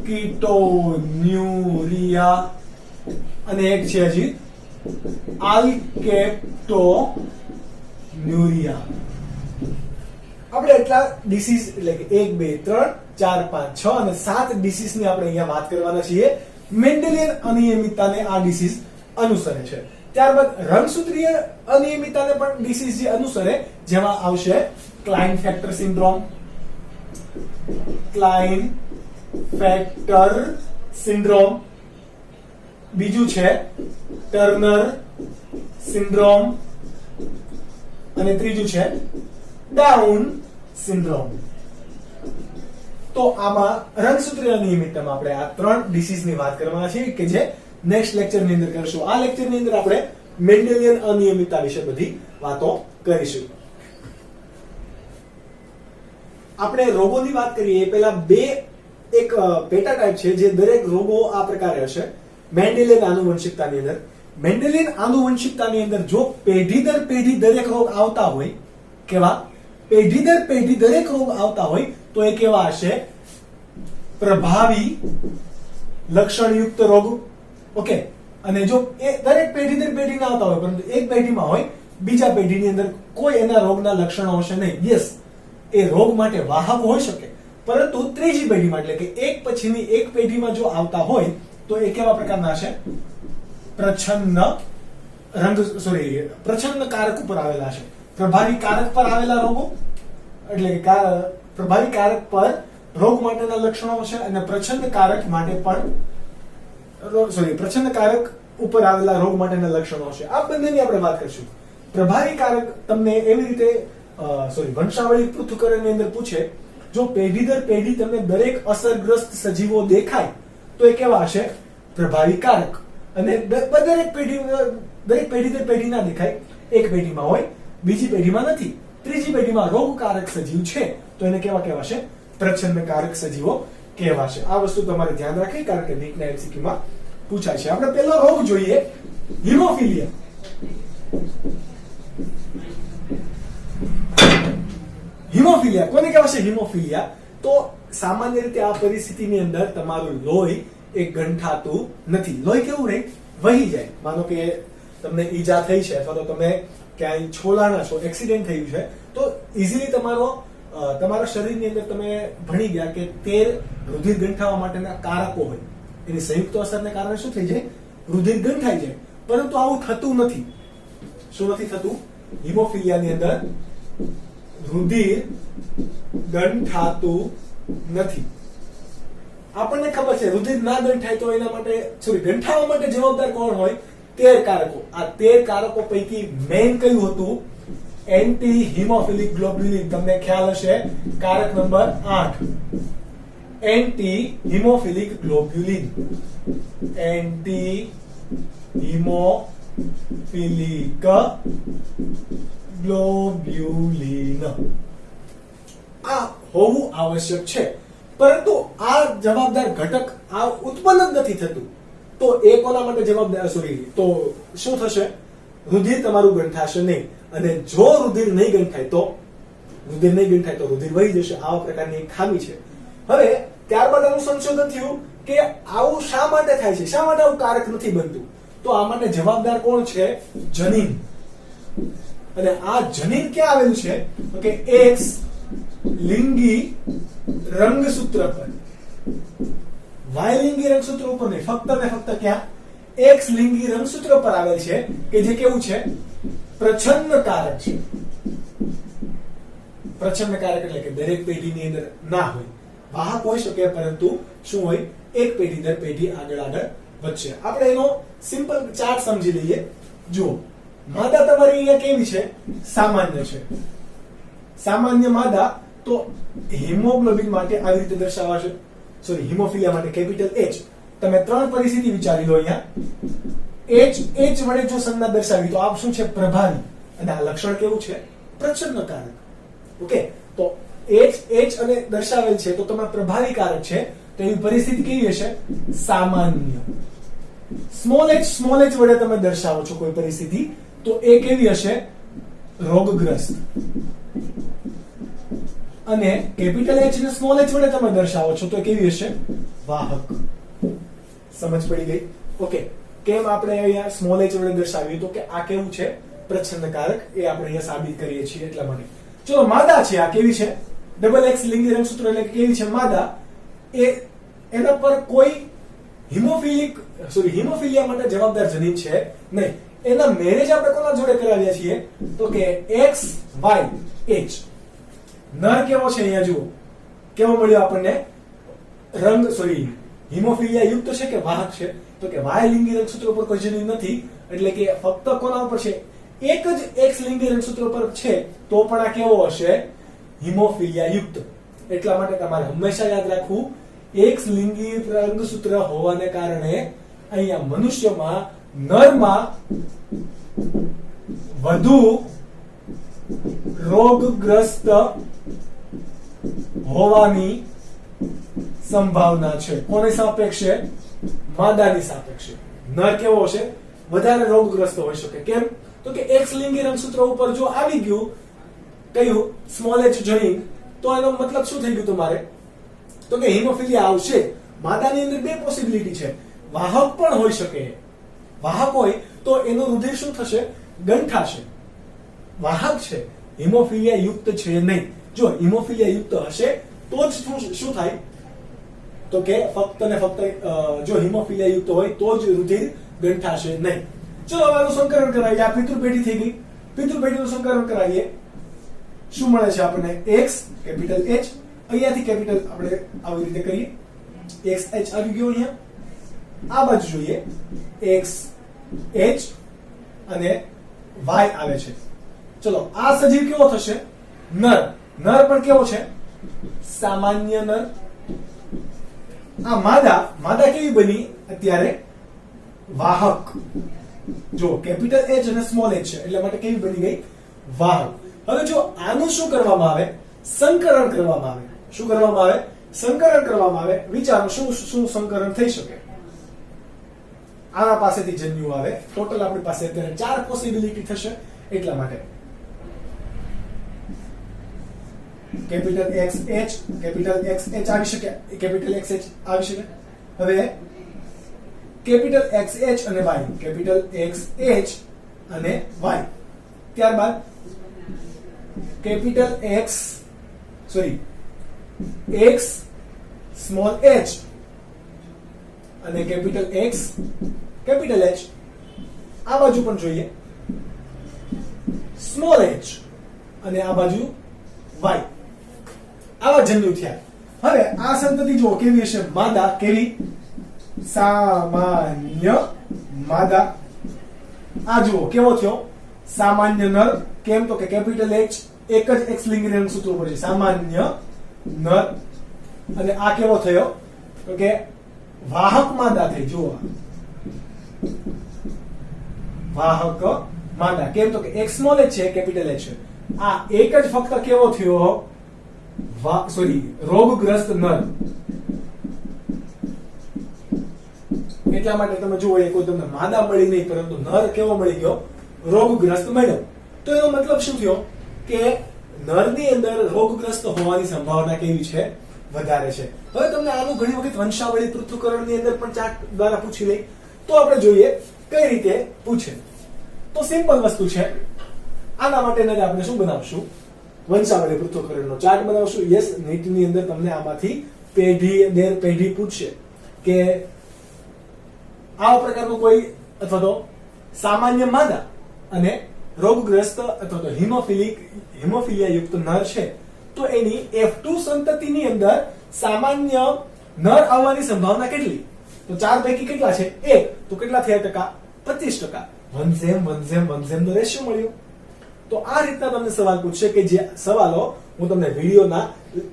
કીટોન્યુરિયા, અને એક છે હજી આલ્કેપ્ટોન્યુરિયા. આપણે એટલા ડિસીઝ એટલે કે 1 2 3 4 5 6 અને 7 ડિસીઝ ની આપણે અહીંયા વાત કરવાના છીએ. મેન્ડેલિયન અનિયમિતતાને આ ડિસીઝ અનુસરે છે. ત્યારબાદ રંગસૂત્રીય અનિયમિતતાને પણ ડિસીઝ જે અનુસરે, જેમાં આવશે ક્લાઇનફેક્ટર સિન્ડ્રોમ, ક્લાઇનફેક્ટર સિન્ડ્રોમ, બીજું છે ટર્નર સિન્ડ્રોમ અને ત્રીજું છે ડાઉન સિન્ડ્રોમ. તો આમાં રંગસૂત્રીય અનિયમિતતામાં આપણે આ 3 ડિસીઝ ની વાત કરવાના છીએ કે જે નેક્સ્ટ લેક્ચર ની અંદર કરશું. આ લેક્ચર ની અંદર આપણે મેન્ડેલિયન અનિયમિતતા વિશે બધી વાતો કરીશું. આપણે રોગોની વાત કરીએ પહેલા એક પેટા ટાઈપ છે જે દરેક રોગો આ પ્રકારે હશે. મેન્ડેલિયન આનુવંશિકતાની અંદર, મેન્ડેલિયન આનુવંશિકતાની અંદર જો પેઢી દર પેઢી દરેક રોગ આવતા હોય, કેવા પેઢી દર પેઢી દરેક રોગ આવતા હોય તો એ કેવા હશે? પ્રભાવી લક્ષણયુક્ત રોગ. ઓકે, અને જો એ દરેક પેઢી દર પેઢી ના આવતા હોય પરંતુ એક પેઢીમાં હોય, બીજા પેઢીની અંદર કોઈ એના રોગના લક્ષણો હશે નહીં. યસ, એ રોગ માટે વાહક હોઈ શકે, પરંતુ ત્રીજી પેઢીમાં એટલે કે એક પછીની એક પેઢીમાં જો આવતા હોય તો એ કેવા પ્રકારના હશે? પ્રચ્છન્ન કારક ઉપર આવેલા છે. પ્રભાવી કારક પર આવેલા રોગો એટલે કે પ્રભાવી કારક પર રોગ માટેના લક્ષણો હશે અને પ્રચ્છન્ન કારક માટે પણ પ્રચ્છન્ન કારક ઉપર આવેલા રોગ માટેના લક્ષણો હશે. આ બંનેની આપણે વાત કરીશું. પ્રભાવી કારક તમને એવી રીતે વંશાવળી પૃથ્થકરણની અંદર પૂછે, જો પેઢી દર પેઢી તમને દરેક અસરગ્રસ્ત સજીવો દેખાય તો એ કેવા હશે? પ્રભાવી કારક. અને દરેક પેઢી દર પેઢી ના દેખાય, એક પેઢીમાં હોય, બીજી પેઢીમાં નથી, ત્રીજી પેઢીમાં રોગકારક સજીવ છે તો એને કેવા કહેવાશે? પ્રચ્છન્નકારક સજીવો કહેવાશે. આ વસ્તુ તમારે ધ્યાન રાખવી, કારણ કે નીટના એમસીક્યુ માં પૂછાય છે. આપણે પહેલો રોગ જોઈએ, હિમોફિલિયા. હિમોફિલિયા કોને કહેવાશે? હિમોફિલિયા તો સામાન્ય રીતે આ પરિસ્થિતિની અંદર તમારું લોહી એ ગંઠાતું નથી. લોહી કેવું રહે? વહી જાય. માનો કે તમને ઈજા થઈ છે અથવા તો તમે ક્યાંય છોલાણા છો, એક્સિડન્ટ થયું છે, તો ઇઝીલી તમારા શરીરની અંદર તમે ભણી ગયા કે 13 રુધિર ગંઠાવા માટેના કારકો હોય. એની સંયુક્ત અસરને કારણે શું થઈ જાય? રુધિર ગંઠાઈ જાય. પરંતુ આવું થતું નથી. શું નથી થતું? હિમોફિલિયાની અંદર રુધિર ગંઠાતું નથી. આપણને ખબર છે રુધિર ના ગંઠાય તો એના માટે ગંઠાવા માટે જવાબદાર કોણ હોય? 13 કારકો. આ 13 કારકો પૈકી મેઇન કયું હતું? એન્ટી હિમોફિલિક ગ્લોબ્યુલિન. તમને ખ્યાલ હશે, કારક નંબર 8 એન્ટી હિમોફિલિક ગ્લોબ્યુલિન. એન્ટી હિમોફિલિક ગ્લોબ્યુલિન આ હોવું આવશ્યક છે. પરંતુ આ જવાબદાર ઘટક આ ઉત્પન્ન જ નથી થતું તો એ કોના માટે જવાબદાર? તો શું થશે? રુધિર તમારું ગંઠાશે નહીં. અને જો રુધિર નહીં ગંઠાય તો રુધિર વહી જશે. આવા પ્રકારની ખામી છે. હવે ત્યારબાદ આનું સંશોધન થયું કે આવું શા માટે થાય છે, શા માટે આવું કારક નથી બનતું? તો આ માટે જવાબદાર કોણ છે? જનીન. અને આ જનીન ક્યાં આવેલું છે? કે એક્સ લિંગી રંગસૂત્ર પર. વાય લિંગી રંગસૂત્ર ઉપર નહીં, ફક્ત ને ફક્ત ક્યાં? એક્સ લિંગી રંગસૂત્ર પર આવેલ છે કે જે કેવું છે? પ્રચ્છન્નકારક છે. પ્રચ્છન્નકારક એટલે કે દરેક પેઢીની અંદર ના હોય, વાહક હોઈ શકે, પરંતુ શું હોય? એક પેઢી દર પેઢી આગળ વધશે. આપણે એનો સિમ્પલ ચાર્ટ સમજી લઈએ. જુઓ, માદા તમારી અહીંયા કેવી છે? સામાન્ય છે. સામાન્ય માદા તો હિમોગ્લોબિન માટે આવી રીતે દર્શાવાશે. હિમોફિલિયા માટે કેપિટલ H. તમે 3 પરિસ્થિતિ વિચારી લો. અહીંયા H વડે જો સંજ્ઞા દર્શાવી તો આ શું છે? પ્રભાવી. અને આ લક્ષણ કેવું છે? પ્રચ્છન્નકારક. ઓકે, તો H અને દર્શાવેલ છે તો તમારે પ્રભાવી કારક છે, તો એવી પરિસ્થિતિ કેવી હશે? સામાન્ય. સ્મોલ h વડે તમે દર્શાવો છો કોઈ પરિસ્થિતિ તો એ કેવી હશે? રોગગ્રસ્ત. અને કેપિટલ H ને સ્મોલ h વડે તમે દર્શાવો છો તો કેવી હશે? વાહક. સમજ પડી ગઈ? ઓકે, કેમ આપણે અહીંયા સ્મોલ h વડે દર્શાવ્યું તો કે આ કેવું છે? પ્રચ્છન્નકારક. એ આપણે અહીંયા સાબિત કરીએ છીએ એટલા માટે. ચલો, માદા છે આ કેવી છે? ડબલ એક્સ લિંગી રંગસૂત્રો એટલે કે કેવી છે માદા, એ એના પર કોઈ હિમોફિલિયા માટે જવાબદાર જનીન છે નહીં. એના મેરેજ આપણે કોના જોડે કરાવ્યા છીએ તો કે એક્સ વાય એચ. નર કેવો છે અહીંયા જુઓ, કેવો મળ્યો આપણને હિમોફિલિયા યુક્ત છે કે વાહક છે તો કે વાય લિંગી રંગસૂત્રો પર કોઈ જનીન નથી, એટલે કે ફક્ત કોના ઉપર છે, એક જ એક્સ લિંગી રંગસૂત્રો પર છે તો પણ આ કેવો હશે, હિમોફિલિયા યુક્ત. એટલા માટે તમારે હંમેશા યાદ રાખવું, એક્સ લિંગી રંગસૂત્ર હોવાને કારણે અહીંયા મનુષ્યમાં નરમાં વધુ રોગગ્રસ્ત હોવાની સંભાવના છે. કોની સાપેક્ષે? માદાની સાપેક્ષે. નર કેવો છે, વધારે રોગગ્રસ્ત હોઈ શકે. કેમ તો કે એક્સ લિંગી રંગસૂત્ર ઉપર જો આવી ગયું કયું સ્મોલ એચ જનીન, તો એનો મતલબ શું થઈ ગયું તમારે તો કે હિમોફિલિયા આવશે. માદાની અંદર બે પોસિબિલિટી છે, વાહક પણ હોઈ શકે. વાહક હોય તો એનું રુધિર શું થશે, ગંઠાશે. વાહક છે, હિમોફિલિયા યુક્ત છે નહીં. જો હિમોફિલિયા યુક્ત હશે તો જ શું થાય તો કે ફક્ત ને ફક્ત જો હિમોફિલિયા યુક્ત હોય તો જ રુધિર ગંઠાશે નહીં. ચલો હવે આનું સંકરણ કરાવીએ. આ પિતૃ પેઢી થઈ ગઈ. પિતૃ પેઢીનું સંકરણ કરાવીએ. શું મળે છે આપણને? એક્સ કેપિટલ એચ, અહીંયાથી કેપિટલ આપણે આવી રીતે કરીએ, એક્સ એચ આવી ગયો અહીંયા. આ બાજુ જોઈએ એક્સ એચ અને વાય આવે છે. ચલો આ સજીવ કેવો થશે? નર. નર પણ કેવો છે? સામાન્ય નર. આ માદા કેવી બની અત્યારે? વાહક. જો કેપિટલ એચ અને સ્મોલ એચ છે એટલે માટે કેવી બની ગઈ? વાહક. હવે જો આનું શું કરવામાં આવે? સંકરણ કરવામાં આવે. શું કરવામાં આવે? સંકરણ કરવામાં આવે. વિચારો શું સંકરણ થઈ શકે? આના પાસેથી જન્યુ આવે. ટોટલ આપણી પાસે અત્યારે 4 પોસિબિલિટી થશે. એટલા માટે capital x H, capital x H આવી શકે, કેપિટલ એક્સ એચ આવી શકે. હવે કેપિટલ એક્સ એચ અને વાય, કેપિટલ એક્સ એચ અને વાય. ત્યારબાદ કેપિટલ એક્સ સ્મોલ એચ અને કેપિટલ એક્સ કેપિટલ એચ. આ બાજુ પણ જોઈએ સ્મોલ એચ અને આ બાજુ વાય. આવા જન્યુ થયા. હવે આ સંતતિ જુઓ કેવી હશે? માદા. કેવી? સામાન્ય માદા. આ જુઓ કેવો થયો? સામાન્ય નર. કેમ તો કે કેપિટલ એચ એક જ એક્સ લિંગી રંગસૂત્રો પર છે, સામાન્ય નર. અને આ કેવો થયો તો કે વાહક માદા થઈ. જુઓ વાહક માદા. કેમ તો કે એક્સ સ્મોલ એચ છે, કેપિટલ એચ છે. આ એક જ ફક્ત કેવો થયો? રોગગ્રસ્ત નર. એટલા માટે તમે જુઓ એ કોઈ તમને માદા મળી નહીં, પરંતુ નર કેવો મળી ગયો? રોગગ્રસ્ત મળ્યો. તો એનો મતલબ શું થયો કે નરની અંદર રોગગ્રસ્ત હોવાની સંભાવના કેવી છે? વધારે છે. હવે તમને આનું ઘણી વખત વંશાવળી પૃથ્થકરણની અંદર પણ ચાર્ટ દ્વારા પૂછી લે, તો આપણે જોઈએ કઈ રીતે પૂછે. તો સિમ્પલ વસ્તુ છે. આના માટે આપણે શું બનાવશું? વંશાવળી પૃથ્થકરણનો ચાર્ટ બનાવશું. યસ, નીટની અંદર તમને આમાંથી પેઢી પૂછશે કે આવા પ્રકારનું કોઈ અથવા તો સામાન્ય માદા અને રોગગ્રસ્ત અથવા તો હિમોફિલિયા યુક્ત નર છે, તો એની F2 સંતતિની અંદર સામાન્ય નર આવવાની સંભાવના કેટલી? તો 4 પૈકી કેટલા છે? 1. તો કેટલા થયા ટકા? 25%. 1:1:1 નો રેશિયો મળ્યો. તો આ રીતના તમને સવાલ પૂછશે કે જે સવાલો હું તમને વિડીયોના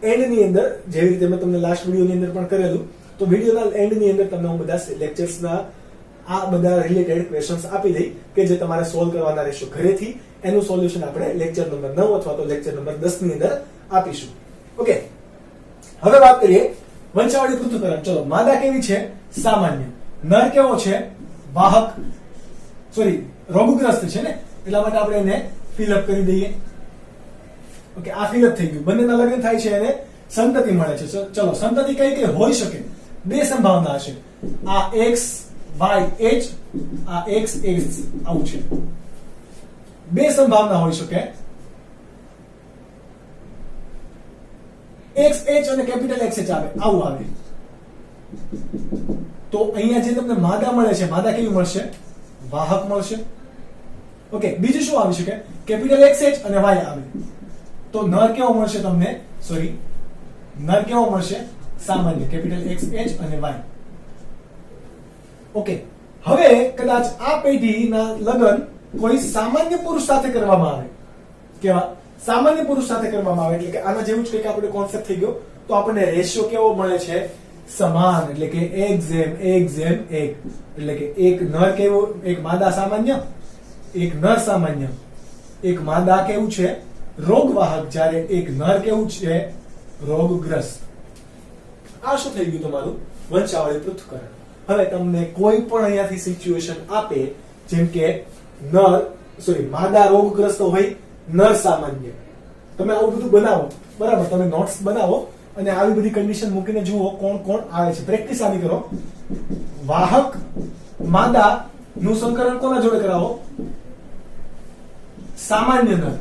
એન્ડની અંદર, જેવી રીતે મેં તમને લાસ્ટ વિડીયોની અંદર પણ કરેલું, તો વિડીયોના એન્ડની અંદર તમને હું બધા લેક્ચર્સના આ બધા રિલેટેડ ક્વેશ્ચન્સ આપી દઈ કે જે તમારે સોલ્વ કરવાના રહેશે ઘરેથી. એનું સોલ્યુશન આપણે લેક્ચર નંબર 9 અથવા તો લેક્ચર નંબર 10 ની અંદર આપીશું. ઓકે, હવે વાત કરીએ વંશાવળી પૃથ્થકરણ. ચલો, માદા કેવી છે? સામાન્ય. નર કેવો છે? વાહક રોગગ્રસ્ત છે ને, એટલા માટે આપણે એને ફિલઅપ કરી દઈએ. ઓકે, આ ફિલઅપ થઈ ગયું. બંનેના લગ્ન થાય છે અને સંતતિ મળે છે. ચલો, સંતતિ કઈ કઈ હોઈ શકે? 2 સંભાવના હશે. આ એક્સ વાય એચ, આ એક્સ એક્સ આવું છે. 2 સંભાવના હોઈ શકે. XH અને કેપિટલ XH આવે, આવું આવે. તો અહીંયા જે તમને માદા મળે છે, માદા કેવી મળશે? વાહક મળશે. ઓકે, બીજું શું આવી શકે? કેપિટલ XH અને Y આવે. તો નર કેવો મળશે તમને? સોરી, નર કેવો મળશે? સામાન્ય, કેપિટલ XH અને Y. ઓકે, હવે કદાચ આ પેઢીના લગ્ન કોઈ સામાન્ય પુરુષ સાથે કરવામાં આવે. કેવા? સામાન્ય પુરુષ સાથે કરવામાં આવે, એટલે કે આના જેવું જ કંઈક આપણે કોન્સેપ્ટ થઈ ગયો. તો આપણને રેશિયો કેવો મળે છે? સમાન, એટલે કે 1:1:1. એટલે કે એક નર કેવો, એક માદા સામાન્ય, એક નર સામાન્ય. એક માદા કેવું છે? રોગવાહક, જ્યારે એક નર કેવું છે? રોગગ્રસ્ત. આ શું થઈ ગયું તમારું? વંશાવળી પૃથ્થકરણ. હવે તમને કોઈ પણ અહીંયાથી સિચ્યુએશન આપે, જેમ કે માદા રોગગ્રસ્ત હોય, નર સામાન્ય, તમે આવું બધું બનાવો, બરાબર? તમે નોટ્સ બનાવો અને આવી બધી કન્ડિશન મૂકીને જુઓ કોણ કોણ આવે છે. પ્રેક્ટિસ આની કરો. વાહક માદા નું સંકરણ કોના જોડે કરાવો? સામાન્ય નર.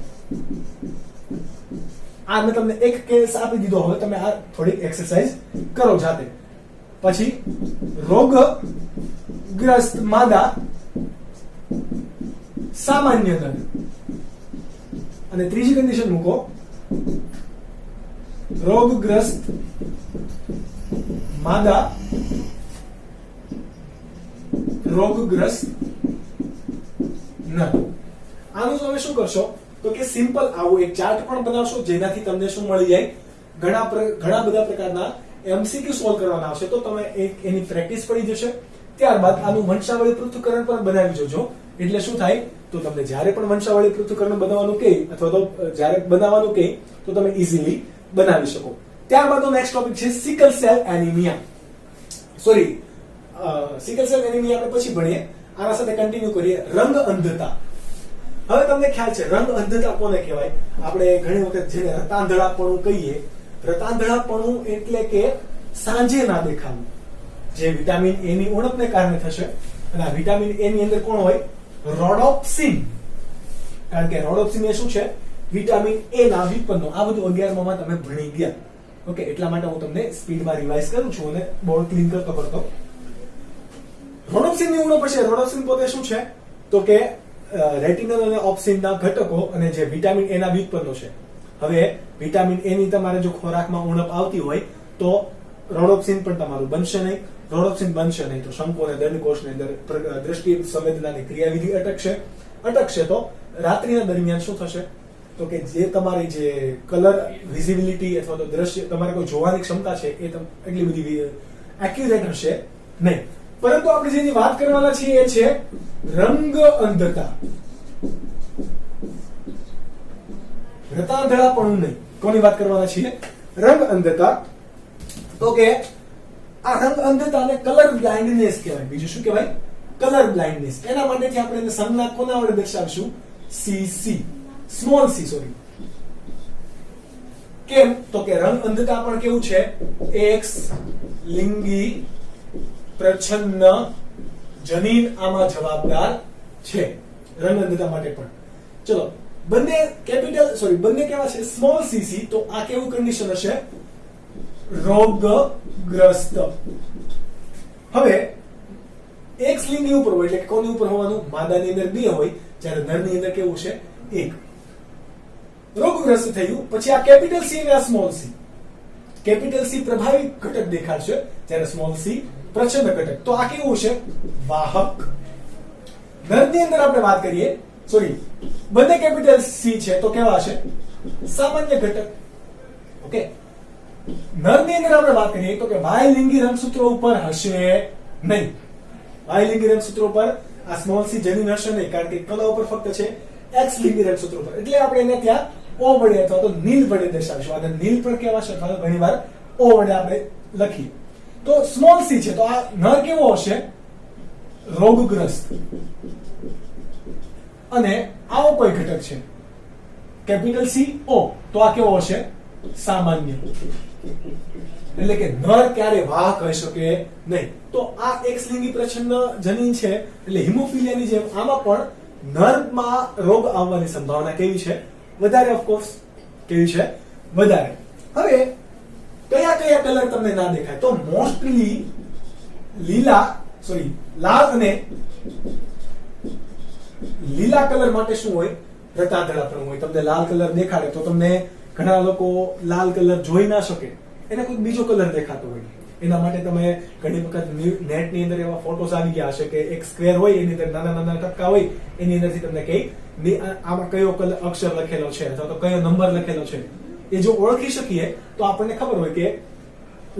આ મેં તમને એક કેસ આપી દીધો. હવે તમે આ થોડી એક્સરસાઇઝ કરો જાતે. પછી રોગગ્રસ્ત માદા સામાન્ય નર, અને ત્રીજી કન્ડિશન મૂકો, રોગગ્રસ્ત માદા રોગગ્રસ્ત નર. આનું તમે શું કરશો? તો કે સિમ્પલ આવું એક ચાર્ટ પણ બનાવશો, જેનાથી તમને શું મળી જાય? ઘણા બધા પ્રકારના MCQ સોલ્વ કરવાના આવશે. તો તમે એની પ્રેક્ટિસ પડી જશે. ત્યારબાદ આનું વંશાવળી પૃથ્થકરણ પણ બનાવી જોજો. એટલે શું થાય? તો તમને જ્યારે પણ વંશાવળી પૃથ્થકરણ બનાવવાનું કહે, અથવા તો જ્યારે બનાવવાનું કહે, તો તમે ઈઝીલી બનાવી શકો. ત્યારબાદનો નેક્સ્ટ ટોપિક છે sickle cell anaemia. Sorry, sickle cell anaemia આપણે પછી ભણીએ. આના સાથે કન્ટિન્યુ કરીએ. રંગ અંધતા. હવે તમને ખ્યાલ છે રંગ અંધતા કોને કહેવાય? આપણે ઘણી વખત જેને રતાંધળાપણું કહીએ. રતાંધળાપણું એટલે કે સાંજે ના દેખાવું, જે વિટામિન એ ની ઉણપને કારણે થશે. અને આ વિટામિન એ ની અંદર કોણ હોય? રોડોપ્સિન. કારણ કે રોડોપ્સિન એ શું છે? વિટામિન એ ના વિપન્નો. આ બધું 11મા માં તમે ભણી ગયા. ઓકે, એટલા માટે હું તમને સ્પીડમાં રિવાઇઝ કરું છું અને બોર્ડ ક્લીન કરતો. રોડોપ્સિન ની ઉણપ હશે. રોડોપ્સિન પોતે શું છે? તો કે રેટિનલ અને ઓપ્સિનના ઘટકો અને જે વિટામિન એ ના વ્યુત્પન્નો છે. હવે વિટામિન એ ની તમારે જો ખોરાકમાં ઉણપ આવતી હોય તો રોડોપ્સિન પણ તમારું બનશે નહીં. રોડોપ્સિન બનશે નહીં તો શંકુ અને દંડકોષની અંદર દ્રષ્ટિ સંવેદનાની ક્રિયાવિધિ અટકશે. તો રાત્રિના દરમિયાન શું થશે? તો કે જે તમારી જે કલર વિઝિબિલિટી અથવા તો દ્રશ્ય, તમારે કોઈ જોવાની ક્ષમતા છે, એ એટલી બધી એક્યુરેટ હશે નહીં. પરંતુ આપણે જેની વાત કરવાના છીએ એ છે રંગ અંધતા. રતાંધળાપણું નહીં. કોની વાત કરવાના છીએ? રંગ અંધતા. તો કે આ રંગ અંધતાને કલર બ્લાઇન્ડનેસ કહેવાય. બીજું શું કહેવાય? Colour blindness. એના માટેથી આપણે એને સંજ્ઞા કોના વડે દર્શાવીશું? CC, small c. સોરી, કેમ? તો કે રંગ અંધતા પણ કેવું છે? X લિંગી પ્રચ્છન્ન જનીન આમાં જવાબદાર છે રંગ અંધતા માટે પણ. ચલો, બંને કેવા છે? Small cc. તો આ કેવું કન્ડિશન હશે? રોગગ્રસ્ત. હવે X લિંગી ઉપર હોય, એટલે કોની ઉપર હોવાનું? માદાની અંદર 2 હોય, જ્યારે નરની અંદર કેવું છે? 1. રોગગ્રસ્ત થયું. પછી આ કેપિટલ C અને આ સ્મોલ c. કેપિટલ C પ્રભાવી ઘટક દેખાડશે, જ્યારે સ્મોલ c પ્રચ્છન્ન ઘટક. તો આ કેવું છે? વાહક. નરની અંદર આપણે વાત કરીએ, સોરી, બંને કેપિટલ C છે તો કેવા છે? સામાન્ય ઘટક. ઓકે, નરની અંદર આપણે વાત કરીએ તો કે Y લિંગી રંગસૂત્રો ઉપર હશે નહીં. Y લિંગી રંગસૂત્રો ઉપર આ સ્મોલ c જનીન હશે નહીં, કારણ કે કલા ઉપર ફક્ત છે X લિંગી રંગસૂત્રો ઉપર. એટલે આપણે એને ત્યાં O વડે અથવા તો નીલ વડે દર્શાવીશું. આ નીલ પણ કહેવાશે, અથવા તો ઘણીવાર O વડે આપણે લખીએ. તો સ્મોલ c છે તો આ નર કેવો હશે? રોગગ્રસ્ત. અને આવો કોઈ ઘટક છે કેપિટલ C O, તો આ કેવો હશે? સામાન્ય. એટલે કે નર ક્યારે વાહક હોઈ શકે નહીં. તો આ X લિંગી પ્રચ્છન્ન જનીન છે, એટલે હિમોફિલિયાની જેમ આમાં પણ નરમાં રોગ આવવાની સંભાવના કેવી છે? વધારે. ઓફકોર્સ કેવી છે? વધારે. હવે કયા કયા કલર તમને ના દેખાય? તો મોસ્ટલી લાલ અને લીલા કલર માટે શું હોય? રતાદળાપણું હોય. તમને લાલ કલર દેખાડે તો તમને ઘણા લોકો લાલ કલર જોઈ ના શકે, એને કોઈ બીજો કલર દેખાતો હોય. એના માટે તમે ઘણી વખત નેટ ની અંદર એવા ફોટોસ આવી ગયા હશે કે એક સ્ક્વેર હોય, એની અંદર નાના નાના ટપકા હોય, એની અંદરથી તમને કઈ આમાં કયો અક્ષર લખેલો છે અથવા તો કયો નંબર લખેલો છે એ જો ઓળખી શકીએ તો આપણને ખબર હોય કે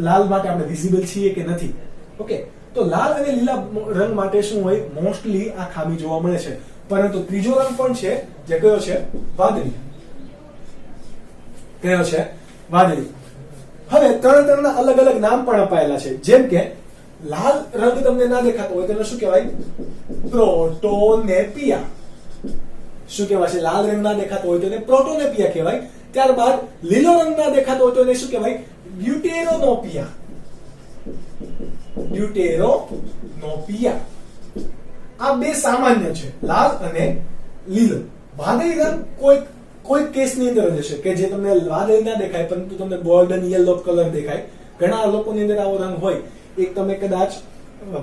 લાલ માટે આપણે વિઝિબલ છીએ કે નથી. ઓકે, તો લાલ અને લીલા રંગ માટે શું હોય? મોસ્ટલી આ ખામી જોવા મળે છે. પરંતુ ત્રીજો રંગ પણ છે, જે કયો છે? વાદળી. કયો છે? વાદળી. હવે ત્રણના અલગ અલગ નામ પણ અપાયેલા છે. જેમ કે લાલ રંગ તમને ના દેખાતો હોય તેને શું કહેવાય? પ્રોટોનેપિયા. શું કહેવાય છે? લાલ રંગ ના દેખાતો હોય તો એને પ્રોટોનેપિયા કહેવાય. ત્યારબાદ લીલો રંગ ના દેખાતો હોય તો એને શું કહેવાય? ડ્યુટેરોનોપિયા. ડ્યુટેરોનોપિયા. આ બે સામાન્ય છે, લાલ અને લીલો. વાદળી રંગ કોઈ કેસની અંદર જ હશે કે જે તમને વાદળી ના દેખાય પરંતુ તમને ગોલ્ડન યલો કલર દેખાય. ઘણા લોકોની અંદર આવો રંગ હોય. એક તમે કદાચ,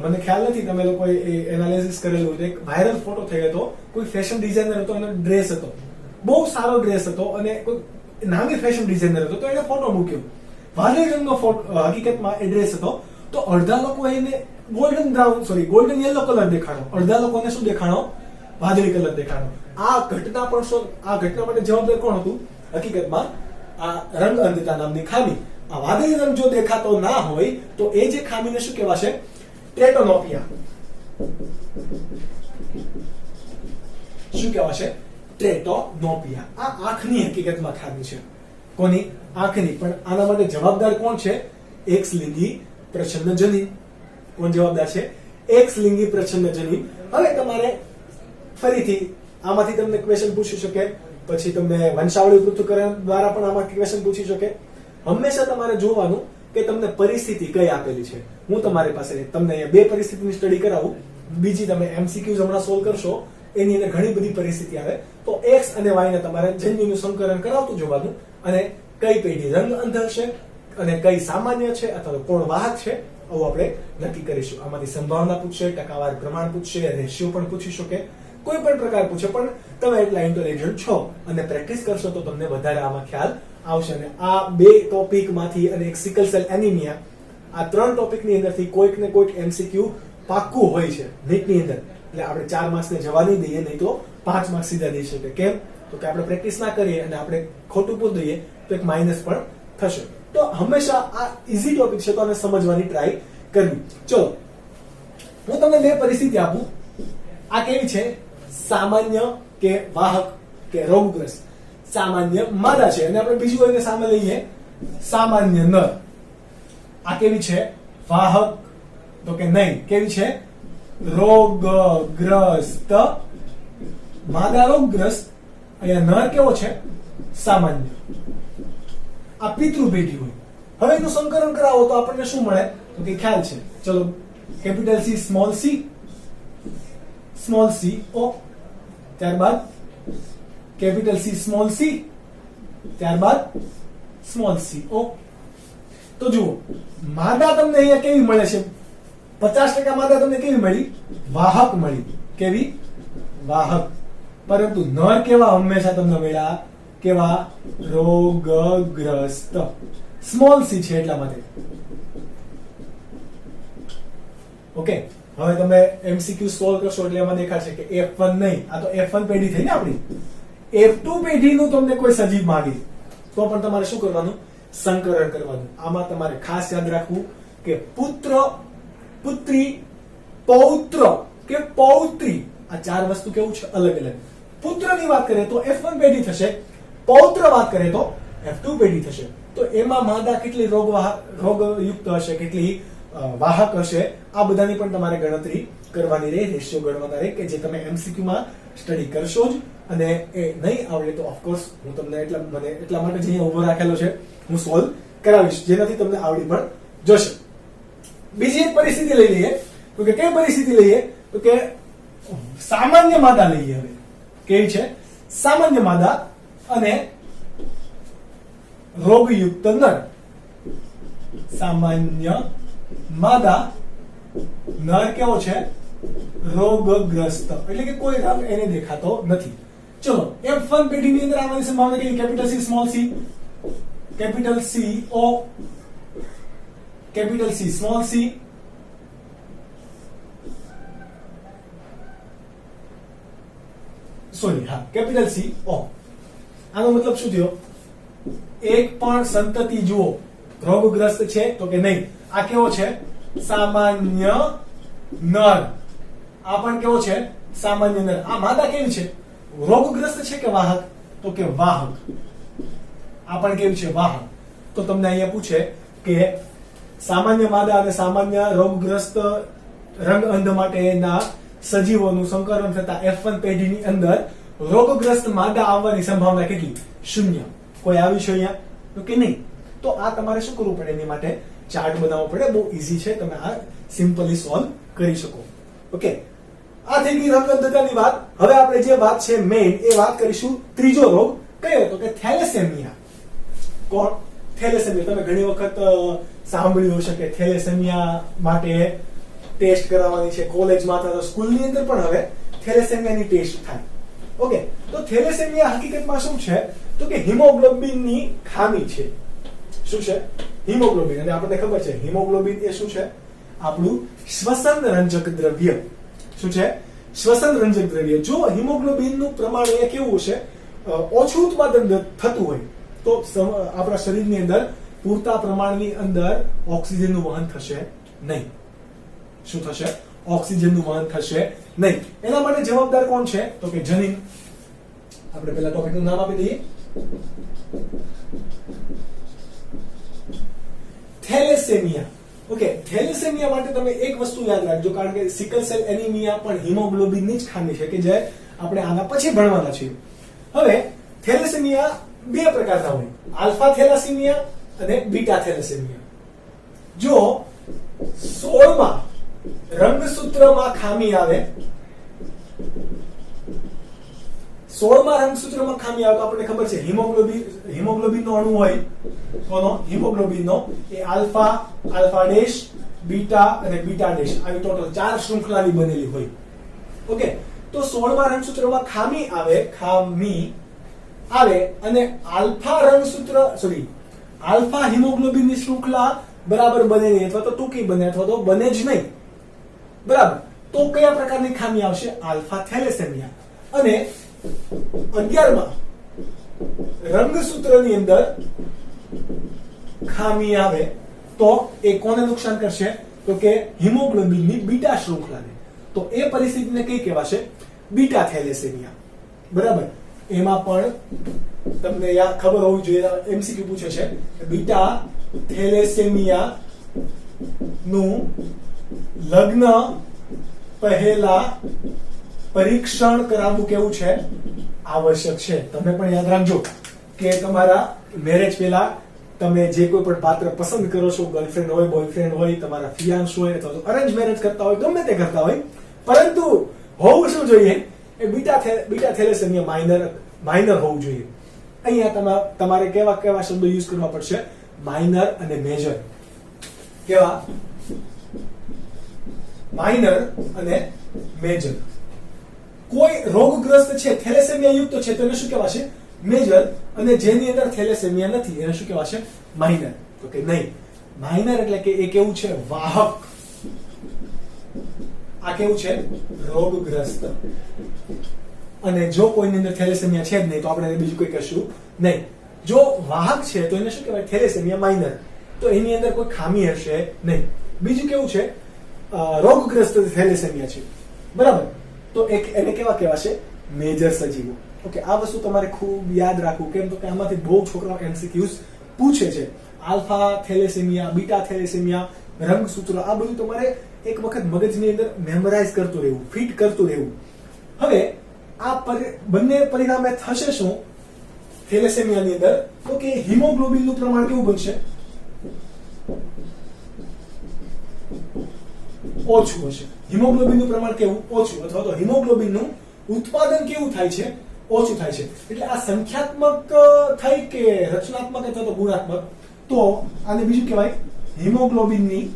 મને ખ્યાલ નથી, તમે લોકોએ એનાલિસિસ કરેલું હતું, એક વાયરલ ફોટો થયો હતો. કોઈ ફેશન ડિઝાઇનર હતો, એનો ડ્રેસ હતો, બહુ સારો ડ્રેસ હતો અને કોઈ નામી ફેશન ડિઝાઇનર હતો, તો એને ફોટો મૂક્યો. વાદળી રંગનો ફોટો હકીકતમાં એ ડ્રેસ હતો. તો અડધા લોકો એને ગોલ્ડન યલો કલર દેખાડો, અડધા લોકોને શું દેખાડો? વાદળી કલર દેખાડો. આ ઘટના માટે જવાબદાર કોણ હતું? હકીકતમાં આ રંગ અંધતા નામની ખામી. આ વાદળી રંગ જો દેખાતો ના હોય તો એ જે ખામીને શું કહેવાશે? ટેટોનોપિયા. શું કહેવાશે? ટેટોનોપિયા. આ આંખની હકીકતમાં ખામી છે. કોની? આંખની. પણ આના માટે જવાબદાર કોણ છે? એક્સ લિંગી પ્રચ્છન્ન જનીન. કોણ જવાબદાર છે? એક્સ લિંગી પ્રચ્છન્ન જનીન. હવે તમારે ફરીથી આમાંથી તમને ક્વેશ્ચન પૂછી શકે, પછી તમને વંશાવળી પૃથ્થકરણ દ્વારા પણ આમાંથી ક્વેશ્ચન પૂછી શકે. હંમેશા તમારે જોવાનું કે તમને પરિસ્થિતિ કઈ આપેલી છે. હું તમારી પાસે તમને અહીંયા બે પરિસ્થિતિની સ્ટડી કરાવું, બીજી તમે એમસીક્યુઝ હમણાં સોલ્વ કરશો, એની અંદર ઘણી બધી પરિસ્થિતિ આવે. તો એક્સ અને વાય ને તમારે જન્યુનું સંકલન કરાવતું જોવાનું અને કઈ પેઢી રંગ અંધ હશે અને કઈ સામાન્ય છે અથવા કોણ વાહક છે, આવું આપણે નક્કી કરીશું. આમાંથી સંભાવના પૂછશે, ટકાવાર પ્રમાણ પૂછશે, રેશિયો પણ પૂછી શકે, કોઈ પણ પ્રકાર પૂછે. પણ તમે એટલા ઇન્ટેલિજન્ટ છો અને પ્રેક્ટિસ કરશો તો તમને વધારે આમાં ખ્યાલ આવશે. અને આ બે ટોપિક માંથી અને એક સિકલ સેલ એનિમિયા, આ ત્રણ ટોપિક ની અંદરથી કોઈક ને કોઈક એમસીક્યુ પાક્કું હોય છે નીટ ની અંદર. એટલે આપણે 4 માર્ક્સ ને જવા નહીં દઈએ, નહીં તો 5 માર્ક્સ સીધા દઈ શકે. કેમ? તો કે આપણે પ્રેક્ટિસ ના કરીએ અને આપણે ખોટું પૂછ દઈએ તો એક માઇનસ પણ થશે. તો હંમેશા આ ઈઝી ટોપિક છે તો આને સમજવાની ટ્રાય કરવી. ચલો, હું તમને બે પરિસ્થિતિ આપું. આ કેવી છે? સામાન્ય કે વાહક કે રોગગ્રસ્ત. સામાન્ય માદા છે અને આપણે બીજું એને સામે લઈએ સામાન્ય નર. આ કેવી છે? વાહક. તો કે નહીં. કેવી છે? રોગગ્રસ્ત. માદા રોગગ્રસ્ત, અહીંયા નર કેવો છે? સામાન્ય. આ પિતૃ પેઢી હોય. હવે એનું સંકલન કરાવો તો આપણને શું મળે? તો કે ખ્યાલ છે. ચલો, capital C small C, small C O, ત્યારબાદ કેપિટલ સી સ્મોલ સી, ત્યારબાદ સ્મોલ સી ઓ. તો જુઓ, માદા તમને અહીંયા કેવી મળે છે? 50% માદા તમને કેવી મળી? વાહક મળી. કેવી? વાહક. પરંતુ નર કેવા હંમેશા તમને મળ્યા? કેવા? રોગગ્રસ્ત. સ્મોલ સી છે એટલા માટે. ઓકે, હવે તમે એમસીક્યુ સોલ્વ કરશો એટલે એમાં દેખાશે કે F1 નહીં, આ તો F1 પેઢી થઈ ને આપણી. F2 પેઢીનું તમને કોઈ સજીવ માંગે તો પણ તમારે શું કરવાનું? સંકરણ કરવાનું. આમાં તમારે ખાસ યાદ રાખવું કે પુત્ર, પુત્રી, પૌત્ર કે પૌત્રી, આ 4 વસ્તુ કેવું છે? અલગ અલગ. પુત્રની વાત કરીએ તો F1 પેઢી થશે, પૌત્ર વાત કરીએ તો F2 પેઢી થશે. તો એમાં માદા કેટલી રોગયુક્ત હશે, કેટલી વાહક હશે, આ બધાની પણ તમારે ગણતરી કરવાની રહે, રેશિયો ગણવાના રહે, કે જે તમે એમસીક્યુ માં સ્ટડી કરશો જ. અને એ નહીં આવડે તો ઓફકોર્સ હું તમને એટલા માટે જ અહીંયા ઉભો રાખેલો છે, હું સોલ્વ કરાવીશ, જેનાથી તમને આવડી પણ જશે. બીજી એક પરિસ્થિતિ લઈ લઈએ. તો કે કઈ પરિસ્થિતિ લઈએ? તો કે સામાન્ય માદા લઈએ. હવે કેવી છે? સામાન્ય માદા અને રોગયુક્ત નર. સામાન્ય માદા, નર કેવો છે? રોગગ્રસ્ત, એટલે કે કોઈ રંગ એને દેખાતો નથી. ચલો F1 પેઢીની અંદર આવવાની સંભાવના કેટલી? Capital C small C, capital C O, capital C small C, sorry હા કેપિટલ સી ઓ. આનો મતલબ શું થયો? એક પણ સંતતિ જુઓ રોગગ્રસ્ત છે તો કે નહીં. આ કેવો છે? સામાન્ય નર. આ પણ કેવો છે? સામાન્ય નર. આ માદા કેવી છે? રોગગ્રસ્ત છે કે વાહક? તો કે વાહક. આ પણ કેવી છે? વાહક. તો તમને અહીંયા પૂછે કે સામાન્ય માદા અને સામાન્ય રોગગ્રસ્ત રંગ અંધ માટેના સજીવોનું સંકરણ થતા F1 પેઢીની અંદર રોગગ્રસ્ત માદા આવવાની સંભાવના કેટલી? 0. કોઈ આવ્યું છે અહીંયા? તો કે નહીં. તો આ તમારે શું કરવું પડે? એની માટે ચાર્ટ બનાવવો પડે. બહુ ઈઝી છે, તમે આ સિમ્પલી સોલ્વ કરી શકો. ઓકે, આ થઈ ગઈ રંગ અંધતાની વાત. હવે આપણે જે વાત છે મેઇન એ વાત કરીશું ત્રીજો રોગ કયો? તો કે થેલેસેમિયા. કોણ? થેલેસેમિયા. તમે ઘણી વખત સાંભળ્યું હશે કે થેલેસેમિયા માટે ટેસ્ટ કરાવવાની છે કોલેજમાં અથવા સ્કૂલની અંદર પણ હવે થેલેસેમિયાની ટેસ્ટ થાય. ઓકે, તો થેલેસેમિયા હકીકતમાં શું છે? તો કે હિમોગ્લોબિનની ખામી છે. શું છે? હિમોગ્લોબિન. અને આપણને ખબર છે હિમોગ્લોબિન એ શું છે? આપણું શ્વસન રંજક દ્રવ્ય. શું છે? શ્વસન રંજક દ્રવ્ય. જો હિમોગ્લોબિનનું પ્રમાણ એ કેવું છે? ઓછું ઉત્પાદન થતું હોય તો આપણા શરીરની અંદર પૂરતા પ્રમાણની અંદર ઓક્સિજનનું વહન થશે નહીં. શું થશે? ઓક્સિજનનું વહન થશે નહીં. એના માટે જવાબદાર કોણ છે? તો કે જનીન. આપણે પહેલા ટોપિકનું નામ આપી દઈએ. થેલેસેમિયા. ઓકે, થેલેસેમિયા માટે તમે એક વસ્તુ યાદ રાખજો, કારણ કે સિકલ સેલ એનિમિયા પણ હિમોગ્લોબિનની જ ખામી છે કે જે આપણે આના પછી ભણવાના છીએ. હવે થેલેસેમિયા બે પ્રકારના હોય, આલ્ફા થેલેસેમિયા અને બીટા થેલેસેમિયા. જો 16માં રંગસૂત્રમાં ખામી આવે, 16માં રંગસૂત્રમાં ખામી આવે તો આપણને ખબર છે હિમોગ્લોબિનનો અણુ હોય, કોનો? હિમોગ્લોબિનનો. એ આલ્ફા, આલ્ફા ડેશ, બીટા અને બીટા ડેશ, આવી ટોટલ 4 શૃંખલાની બનેલી હોય. ઓકે, તો 16માં રંગસૂત્રમાં ખામી આવે અને આલ્ફા રંગસૂત્ર આલ્ફા હિમોગ્લોબિનની શૃંખલા બરાબર બને નહીં, અથવા તો ટૂંકી બને, અથવા તો બને જ નહીં. બરાબર, તો કયા પ્રકારની ખામી આવશે? Alpha thalassemia. અને 11માં રંગસૂત્રની અંદર ખામી આવે તો એ કોને નુકસાન કરશે? તો કે હિમોગ્લોબિનની બીટા શૃંખલાને. તો એ પરિસ્થિતિને કઈ કહેવાશે? Beta thalassemia. બરાબર, એમાં પણ તમને ખબર હોવી જોઈએ, એમસીક્યુ પૂછે છે બીટા થેલેસેમિયા નું લગ્ન પહેલા પરીક્ષણ કરાવવું કેવું છે? આવશ્યક છે. તમે પણ યાદ રાખજો કે તમારા મેરેજ પહેલા તમે જે કોઈ પણ પાત્ર પસંદ કરો છો, ગર્લફ્રેન્ડ હોય, બોયફ્રેન્ડ હોય, તમારા ફિયાન્સ હોય, અથવા તો અરેન્જ મેરેજ કરતા હોય, ગમે તે કરતા હોય, પરંતુ હોવું શું જોઈએ? એ બીટા થેલેસેમિયા માઇનર હોવું જોઈએ. અહીંયા તમારે કેવા શબ્દો યુઝ કરવા પડશે? માઇનર અને મેજર. કેવા? માઇનર અને મેજર. કોઈ રોગગ્રસ્ત છે, થેલેસેમિયા યુક્ત છે, તો એને શું કહેવાશે? મેજર. અને જેની અંદર થેલેસેમિયા નથી એને શું કહેવાશે? માઇનર. તો કે નહીં, માઇનર એટલે કે એ કેવું છે? વાહક. આ કેવું છે? રોગગ્રસ્ત. અને જો કોઈની અંદર થેલેસેમિયા છે જ નહીં તો આપણે બીજું કોઈ કશું નહીં. જો વાહક છે તો એને શું કહેવાય? Thalassemia minor. તો એની અંદર કોઈ ખામી હશે નહીં. બીજું કેવું છે? રોગગ્રસ્ત થેલેસેમિયા છે. બરાબર, તો એને કેવા કહેવાશે? મેજર સજીવો. ઓકે, આ વસ્તુ તમારે ખૂબ યાદ રાખવું. કેમ તો કે આમાંથી બહુ છોકરાઓ એમસીક્યુઝ પૂછે છે. આલ્ફા થેલેસેમિયા, બીટા થેલેસેમિયા, રંગસૂત્ર, આ બધું તમારે એક વખત મગજની અંદર મેમરાઇઝ કરતું રહેવું, ફિટ કરતું રહેવું. હવે આ બંને પરિણામે થશે શું થેલેસેમિયાની અંદર? તો કે હિમોગ્લોબિનનું પ્રમાણ કેવું બનશે? ઓછું હશે. હિમોગ્લોબિનનું પ્રમાણ કેવું? ઓછું. અથવા તો હિમોગ્લોબિનનું ઉત્પાદન કેવું થાય છે? ઓછું થાય છે. એટલે આ સંખ્યાત્મક થઈ કે રચનાત્મક અથવા તો ગુણાત્મક? તો આને બીજું કહેવાય હિમોગ્લોબિનની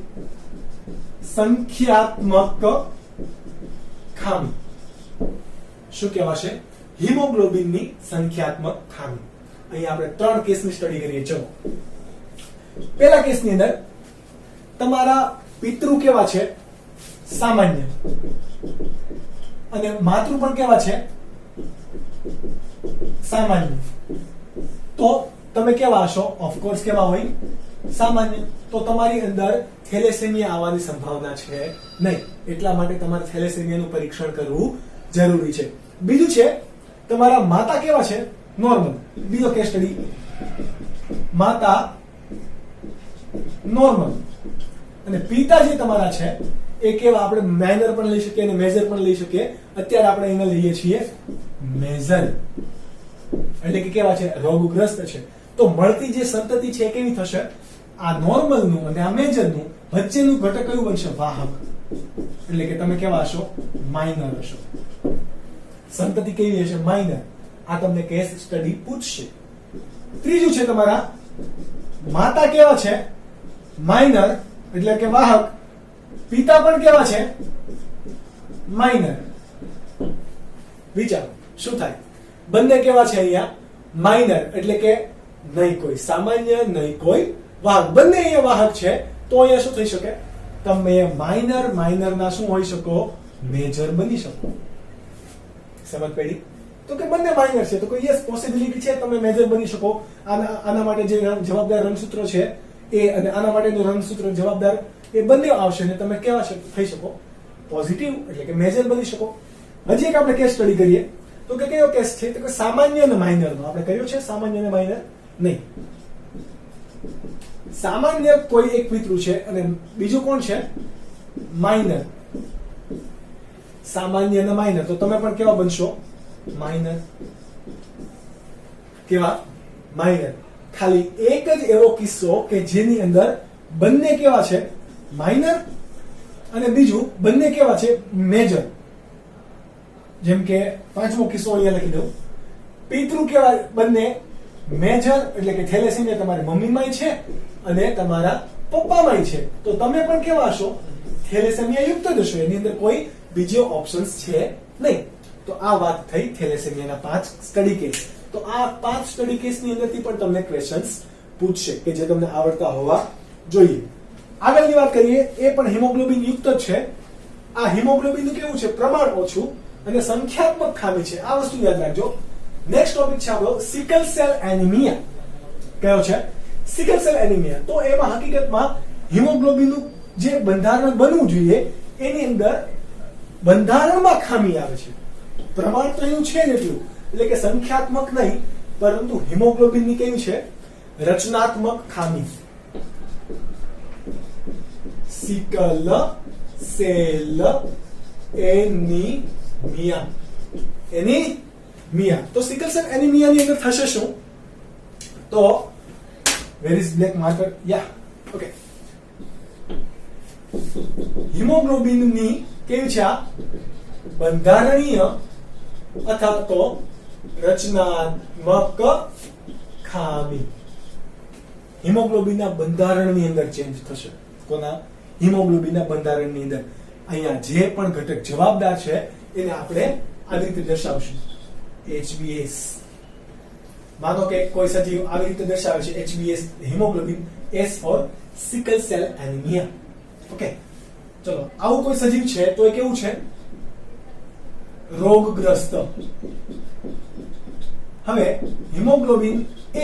સંખ્યાત્મક ખામી. શું કહેવાશે? હિમોગ્લોબિનની સંખ્યાત્મક ખામી. અહીં આપણે 3 કેસની સ્ટડી કરીએ. ચલો, પહેલા કેસની અંદર તમારા પિતૃ કેવા છે? સામાન્ય. અને માતૃ પણ કેવા છે? સામાન્ય. તો તમે કેવા હશો? ઓફકોર્સ કેવા હોય? સામાન્ય. તો તમારી અંદર થેલેસેમિયા આવવાની સંભાવના છે નહીં. એટલા માટે તમારે થેલેસેમિયાનું પરીક્ષણ કરવું જરૂરી છે. બીજું છે, તમારા માતા કેવા છે? નોર્મલ. બીજો કેસ સ્ટડી, માતા નોર્મલ અને પિતા જે તમારા છે એ કેવા? આપણે માઇનર પણ લઈ શકીએ અને મેજર પણ લઈ શકીએ. અત્યારે આપણે એને લઈએ છીએ મેજર, એટલે કે કેવા છે? રોગગ્રસ્ત છે. તો મળતી જે સંતતિ છે એ કેવી થશે? આ નોર્મલ નું અને આ મેજર નું વચ્ચેનું ઘટક કયું બનશે? વાહક. એટલે કે તમે કેવા હશો? માઇનર હશો. સંતતિ કેવી હશે? માઇનર. આ તમને કેસ સ્ટડી પૂછશે. ત્રીજું છે, તમારા માતા કેવા છે? માઇનર, એટલે કે વાહક. પિતા પણ કેવા છે? માઇનર. વિચારો શું થાય? બંને કેવા છે અહીંયા? માઇનર, એટલે કે નહીં કોઈ સામાન્ય નહીં કોઈ વાહક. બંને અહીંયા વાહક છે. તો અહીંયા શું થઈ શકે? તમે માઇનર ના શું હોઈ શકો? મેજર બની શકો. સમજ પડી? તો કે બંને માઇનર છે તો કોઈ યસ પોસિબિલિટી છે તમે મેજર બની શકો. આના માટે જે જવાબદાર રંગસૂત્ર છે એ અને આના માટેનું રંગસૂત્ર જવાબદાર એ બંને આવશે ને તમે કેવા થઈ શકો? પોઝિટિવ, એટલે કે મેજર બની શકો. હજી એક આપણે કેસ સ્ટડી કરીએ. તો કે કયો કેસ છે? તો કે સામાન્ય અને માઇનર નો. આપણે કયો છે? સામાન્ય અને માઇનર નહીં. સામાન્ય કોઈ એક પિતૃ છે અને બીજું કોણ છે? માઇનર. સામાન્ય અને માઇનર. તો તમે પણ કેવા બનશો? માઇનર. કેવા? માઇનર. ખાલી એક જ એવો કિસ્સો કે જેની અંદર બંને કેવા છે? માઇનર અને બીજું બંને કેવા છે? મેજર. જેમ કે 5મો કિસ્સો અહીંયા લખી દઉં. પિતૃ કેવા? બંને મેજર, એટલે કે થેલેસેમિયા તમારી મમ્મીમાંય છે અને તમારા પપ્પામાંય છે. તો તમે પણ કેવા હશો? થેલેસેમિયા યુક્ત જ હશો. એની અંદર કોઈ બીજો ઓપ્શન્સ છે નહીં. તો આ વાત થઈ થેલેસેમિયાના 5 સ્ટડી કેસ. તો આ 5 સ્ટડી કેસની અંદરથી પણ તમને ક્વેશ્ચન્સ પૂછશે કે જે તમને આવડતા હોવા જોઈએ. આગળની વાત કરીએ, એ પણ હિમોગ્લોબિન યુક્ત જ છે. આ હિમોગ્લોબિનનું કેવું છે? પ્રમાણ ઓછું અને સંખ્યાત્મક ખામી છે. આ વસ્તુ યાદ રાખજો. નેક્સ્ટ ટોપિક છે આપણો સિકલ સેલ એનિમિયા. કયો છે? Sickle cell anemia. તો એમાં હકીકતમાં હિમોગ્લોબિનનું જે બંધારણ બનવું જોઈએ એની અંદર બંધારણમાં ખામી આવે છે. પ્રમાણ તો એનું છે જ એટલું, એટલે કે સંખ્યાત્મક નહીં, પરંતુ હિમોગ્લોબિનની કેવી છે? રચનાત્મક ખામી. Sickle cell anemia. તો સિકલ સેલ એનિમિયાની અંદર થશે શું? તો વેર ઇઝ બ્લેક માર્કર? યા ઓકે. હિમોગ્લોબિનની કેવી છે? આ બંધારણીય અથવા તો રચનાત્મક ખામી. હિમોગ્લોબિનના બંધારણની અંદર ચેન્જ થશે. કોના? હિમોગ્લોબિનના બંધારણની અંદર. અહીંયા જે પણ ઘટક જવાબદાર છે એને આપણે આવી રીતે દર્શાવશું. HbS. માનો કે કોઈ સજીવ આવી રીતે દર્શાવે છે HbS haemoglobin, S for sickle cell anaemia. Okay, ચલો આવું કોઈ સજીવ છે તો એ કેવું છે? રોગગ્રસ્ત. હવે હિમોગ્લોબિન A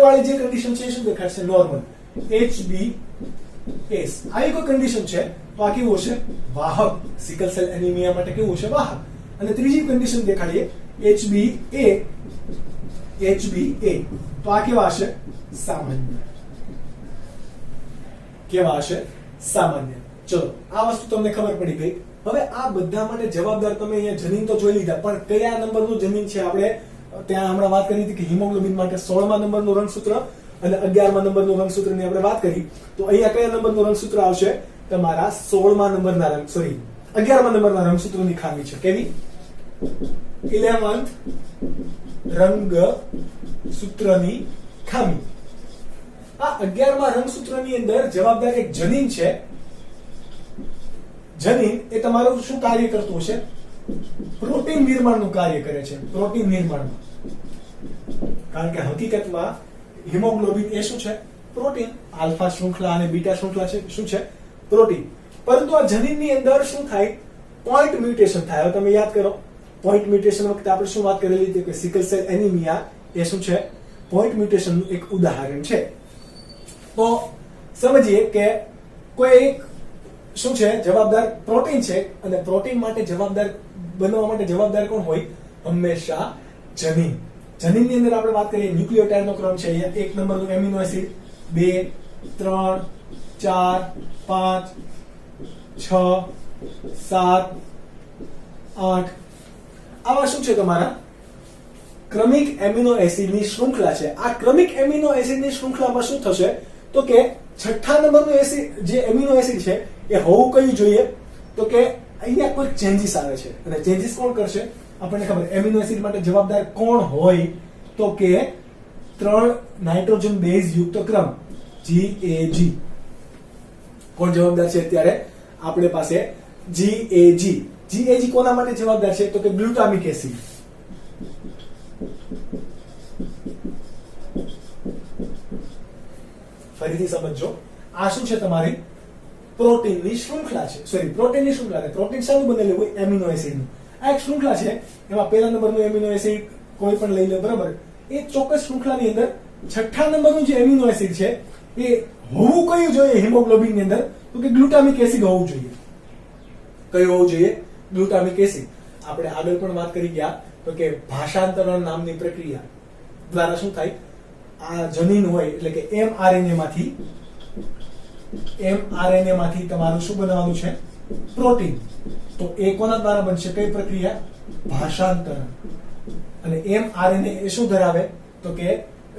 વાળી જે કન્ડિશન છે શું દેખાડશે? નોર્મલ. HbS આવી કોઈ કન્ડિશન છે તો આ કેવું હશે? વાહક. સિકલ સેલ એનિમિયા માટે કેવું હશે? વાહક. અને ત્રીજી કન્ડિશન દેખાડીએ HbA. તો આ કેવા હશે? સામાન્ય. કેવા હશે? સામાન્ય. ચલો આ વસ્તુ તમને ખબર પડી ગઈ. હવે આ બધા માટે જવાબદાર તમે અહીંયા જનીન તો જોઈ લીધા, પણ કયા નંબરનું જનીન છે? આપણે ત્યાં હમણાં વાત કરી હતી કે હિમોગ્લોબિન માટે 16મા નંબરનું રંગસૂત્ર અને 11મા નંબરનું રંગસૂત્રની આપણે વાત કરી. તો અહીંયા કયા નંબરનું રંગસૂત્ર આવશે? તમારા 16મા નંબરના 11મા નંબરના રંગસૂત્રની ખામી છે. કેવી? 11th રંગસૂત્રની ખામી. આ 11મા રંગસૂત્રની અંદર જવાબદાર એક જનીન છે. જનીન એ તમારું શું કાર્ય કરતું હશે? પ્રોટીન નિર્માણનું કાર્ય કરે છે. પ્રોટીન નિર્માણમાં, કારણ કે હકીકતમાં હિમોગ્લોબિન એ શું છે? પ્રોટીન. આલ્ફા શૃંખલા અને બીટા શૃંખલા છે શું છે? પ્રોટીન. પરંતુ આ જનીનની અંદર શું થાય? પોઈન્ટ મ્યુટેશન થાય. હવે તમે યાદ કરો, પોઈન્ટ મ્યુટેશન વખતે આપણે શું વાત કરેલી હતી કે સિકલ સેલ એનિમિયા એ શું છે? પોઈન્ટ મ્યુટેશનનું એક ઉદાહરણ છે. તો સમજીએ કે કોઈ એક શું છે? જવાબદાર પ્રોટીન છે, અને પ્રોટીન માટે જવાબદાર બનવા માટે જવાબદાર કોણ હોય? હંમેશા જનીન. જનીનની અંદર આપણે વાત કરીએ ન્યુક્લિયોટાઇડનો ક્રમ છે. અહીંયા 1 નંબરનું એમિનો એસિડ, 2, 3, 4, 5, 6, 7, 8 આવા શું છે? તમારા ક્રમિક એમિનો એસિડની શૃંખલા છે. આ ક્રમિક એમિનો એસિડની શૃંખલામાં શું થશે? તો કે છઠ્ઠા નંબરનું એસિડ જે એમિનો એસિડ છે એ હોવું કયું જોઈએ? તો કે અહીંયા કોઈ ચેન્જીસ આવે છે, અને ચેન્જીસ કોણ કરશે? આપણને ખબર, એમિનો એસિડ માટે જવાબદાર કોણ હોય? તો કે 3 નાઇટ્રોજન બેઝ યુક્ત ક્રમ GAG. કોણ જવાબદાર છે? અત્યારે આપણે પાસે GAG. GAG કોના માટે જવાબદાર છે? તો કે ગ્લુટામિક એસિડ. ફરીથી સમજો, આ શું છે? તમારી પ્રોટીનની શૃંખલા છે. સોરી, પ્રોટીનની શૃંખલા. પ્રોટીન શાનું બનેલું હોય? એમિનો એસિડનું. આ એક શૃંખલા છે. એમાં પહેલા નંબરનું એમિનો એસિડ કોઈ પણ લઈ લો, બરાબર. એ ચોક્કસ શૃંખલાની અંદર છઠ્ઠા નંબરનું જે એમિનો એસિડ છે એ હોવું કયું જોઈએ હિમોગ્લોબિનની અંદર? તો કે ગ્લુટામિક એસિડ હોવું જોઈએ. કયું હોવું જોઈએ? Glutamic acid. આપણે આગળ પણ વાત કરી ગયા તો કે ભાષાંતરણ નામની પ્રક્રિયા દ્વારા શું થાય? આ જનીન હોય એટલે કે mRNA માંથી તમારું શું બનાવવાનું છે? પ્રોટીન. તો એ કોના દ્વારા બનશે? કઈ પ્રક્રિયા? ભાષાંતરણ. અને mRNA એ શું ધરાવે? તો કે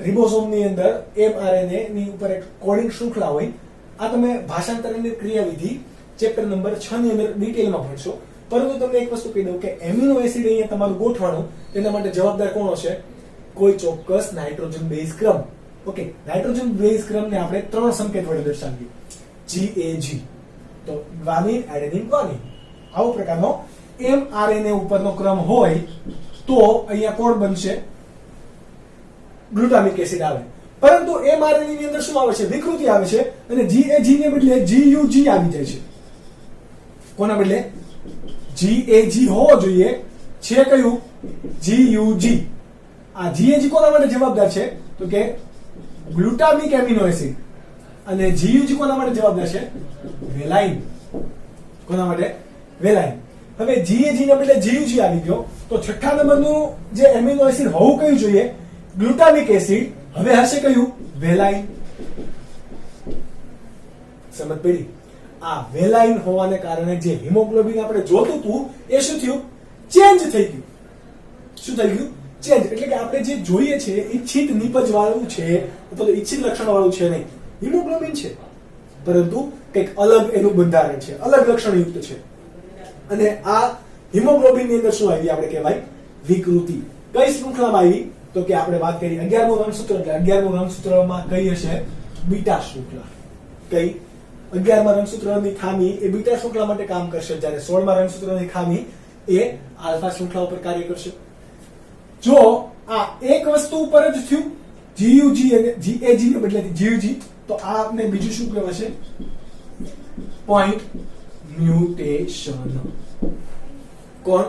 રિબોસોમની અંદર mRNA ની ઉપર એક કોડિંગ શૃંખલા હોય. આ તમે ભાષાંતરણની ક્રિયાવિધિ ચેપ્ટર નંબર 6 ની અંદર ડિટેલમાં ભણશો. પરંતુ તમને એક વસ્તુ કહી દઉં કે એમિનો એસિડ અહીંયા તમારું ગોઠવાનું, તેના માટે જવાબદાર કોણ હશે? કોઈ ચોક્કસ નાઇટ્રોજન બેઝ ક્રમ. ઓકે, નાઇટ્રોજન બેઝ ક્રમને આપણે 3 સંકેત વડે દર્શાવીએ. GAG. તો ગ્વાનિન, એડેનિન, ગ્વાનિન. આવો પ્રકારનો mRNA ઉપરનો ક્રમ હોય તો અહીંયા કોણ બનશે? ગ્લુટામિક એસિડ આવે. પરંતુ mRNA ની અંદર શું આવે છે? વિકૃતિ આવે છે, અને GAG ને બદલે GUG આવી જાય છે. કોના બદલે? GAG હોવો જોઈએ છે કયું? GUG. આ GAG કોના માટે જવાબદાર છે? તો કે ગ્લુટામિક એમિનો એસિડ. અને GUG કોના માટે જવાબદાર છે? વેલાઇન. કોના માટે? વેલાઇન. હવે GAG ને બદલે GUG આવી ગયો તો છઠ્ઠા નંબરનું જે એમિનો એસિડ હોવું કયું જોઈએ? Glutamic acid. હવે હશે કયું? વેલાઇન. સમજ પડી? આ વેલાઇન હોવાને કારણે જે હિમોગ્લોબિન આપણે જોતું હતું એ શું થયું? ચેન્જ થઈ ગયું. શું થઈ ગયું? ચેન્જ. એટલે કે આપણે જે જોઈએ છે ઈચ્છિત નિપજ વાળું છે અથવા તો ઈચ્છિત લક્ષણ વાળું છે નહીં. હિમોગ્લોબિન છે, પરંતુ કંઈક અલગ એનું બંધારણ છે, અલગ લક્ષણયુક્ત છે. અને આ હિમોગ્લોબિન ની અંદર શું આવી? આપણે કહેવાય વિકૃતિ. કઈ શૃંખલામાં આવી? તો કે આપણે વાત કરી 11મું રંગસૂત્ર. એટલે 11મું રંગસૂત્રમાં કઈ હશે? બીટા શૃંખલા. કઈ? 11મા રંગસૂત્રની ખામી એ બીટા શૃંખલા માટે કામ કરશે, જ્યારે 16મા રંગસૂત્રની ખામી એ આલ્ફા શૃંખલા ઉપર કાર્ય કરશે. જો આ એક વસ્તુ ઉપર જ થયું, GUG અને GAG ને બદલે GUG, તો આ આપણે બીજું શું કહેવાશે? Point mutation. કોણ?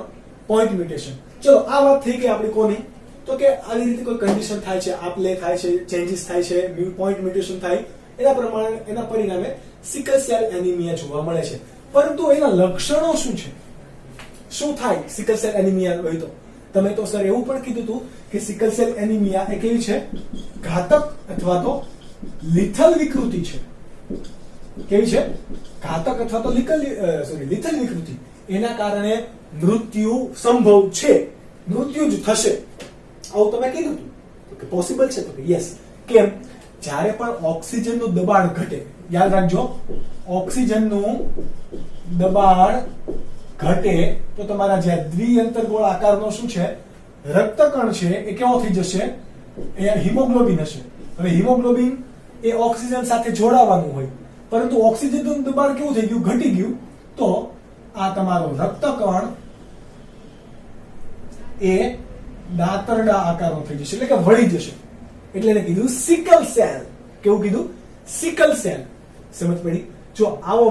Point mutation. ચલો, આ વાત થઈ ગઈ આપણી કોની? તો કે આવી રીતે કોઈ કન્ડિશન થાય છે, આપલે થાય છે, ચેન્જીસ થાય છે, પોઈન્ટ મ્યુટેશન થાય, એના પ્રમાણે એના પરિણામે સિકલ સેલ એનિમિયા જોવા મળે છે. પરંતુ એના લક્ષણો શું છે? શું થાય સિકલ સેલ એનિમિયા હોય તો? તમે તો સર એવું પણ કીધું હતું કે સિકલ સેલ એનિમિયા એ કેવી છે? ઘાતક અથવા તો લિથલ વિકૃતિ છે. કેવી છે? ઘાતક અથવા તો લિથલ વિકૃતિ. એના કારણે મૃત્યુ સંભવ છે, મૃત્યુ જ થશે. આવું તમે કીધું હતું કે પોસિબલ છે? તો કે યસ. કેમ? જ્યારે પણ ઓક્સિજનનું દબાણ ઘટે, યાદ રાખજો, ઓક્સિજનનું દબાણ ઘટે તો તમારા જે દ્વિઅંતરગોળ આકારનો શું છે? રક્તકણ છે એ કેવો થઈ જશે? એ હિમોગ્લોબિન હશે. હવે હિમોગ્લોબિન એ ઓક્સિજન સાથે જોડાવાનું હોય, પરંતુ ઓક્સિજનનું દબાણ કેવું થઈ ગયું, ઘટી ગયું, તો આ તમારો રક્તકણ એ દાતરડા આકારનો થઈ જશે, એટલે કે વળી જશે. એટલે એને કીધું સિકલ સેલ. કેવું કીધું? Sickle cell. સમજ પડી? જો આવો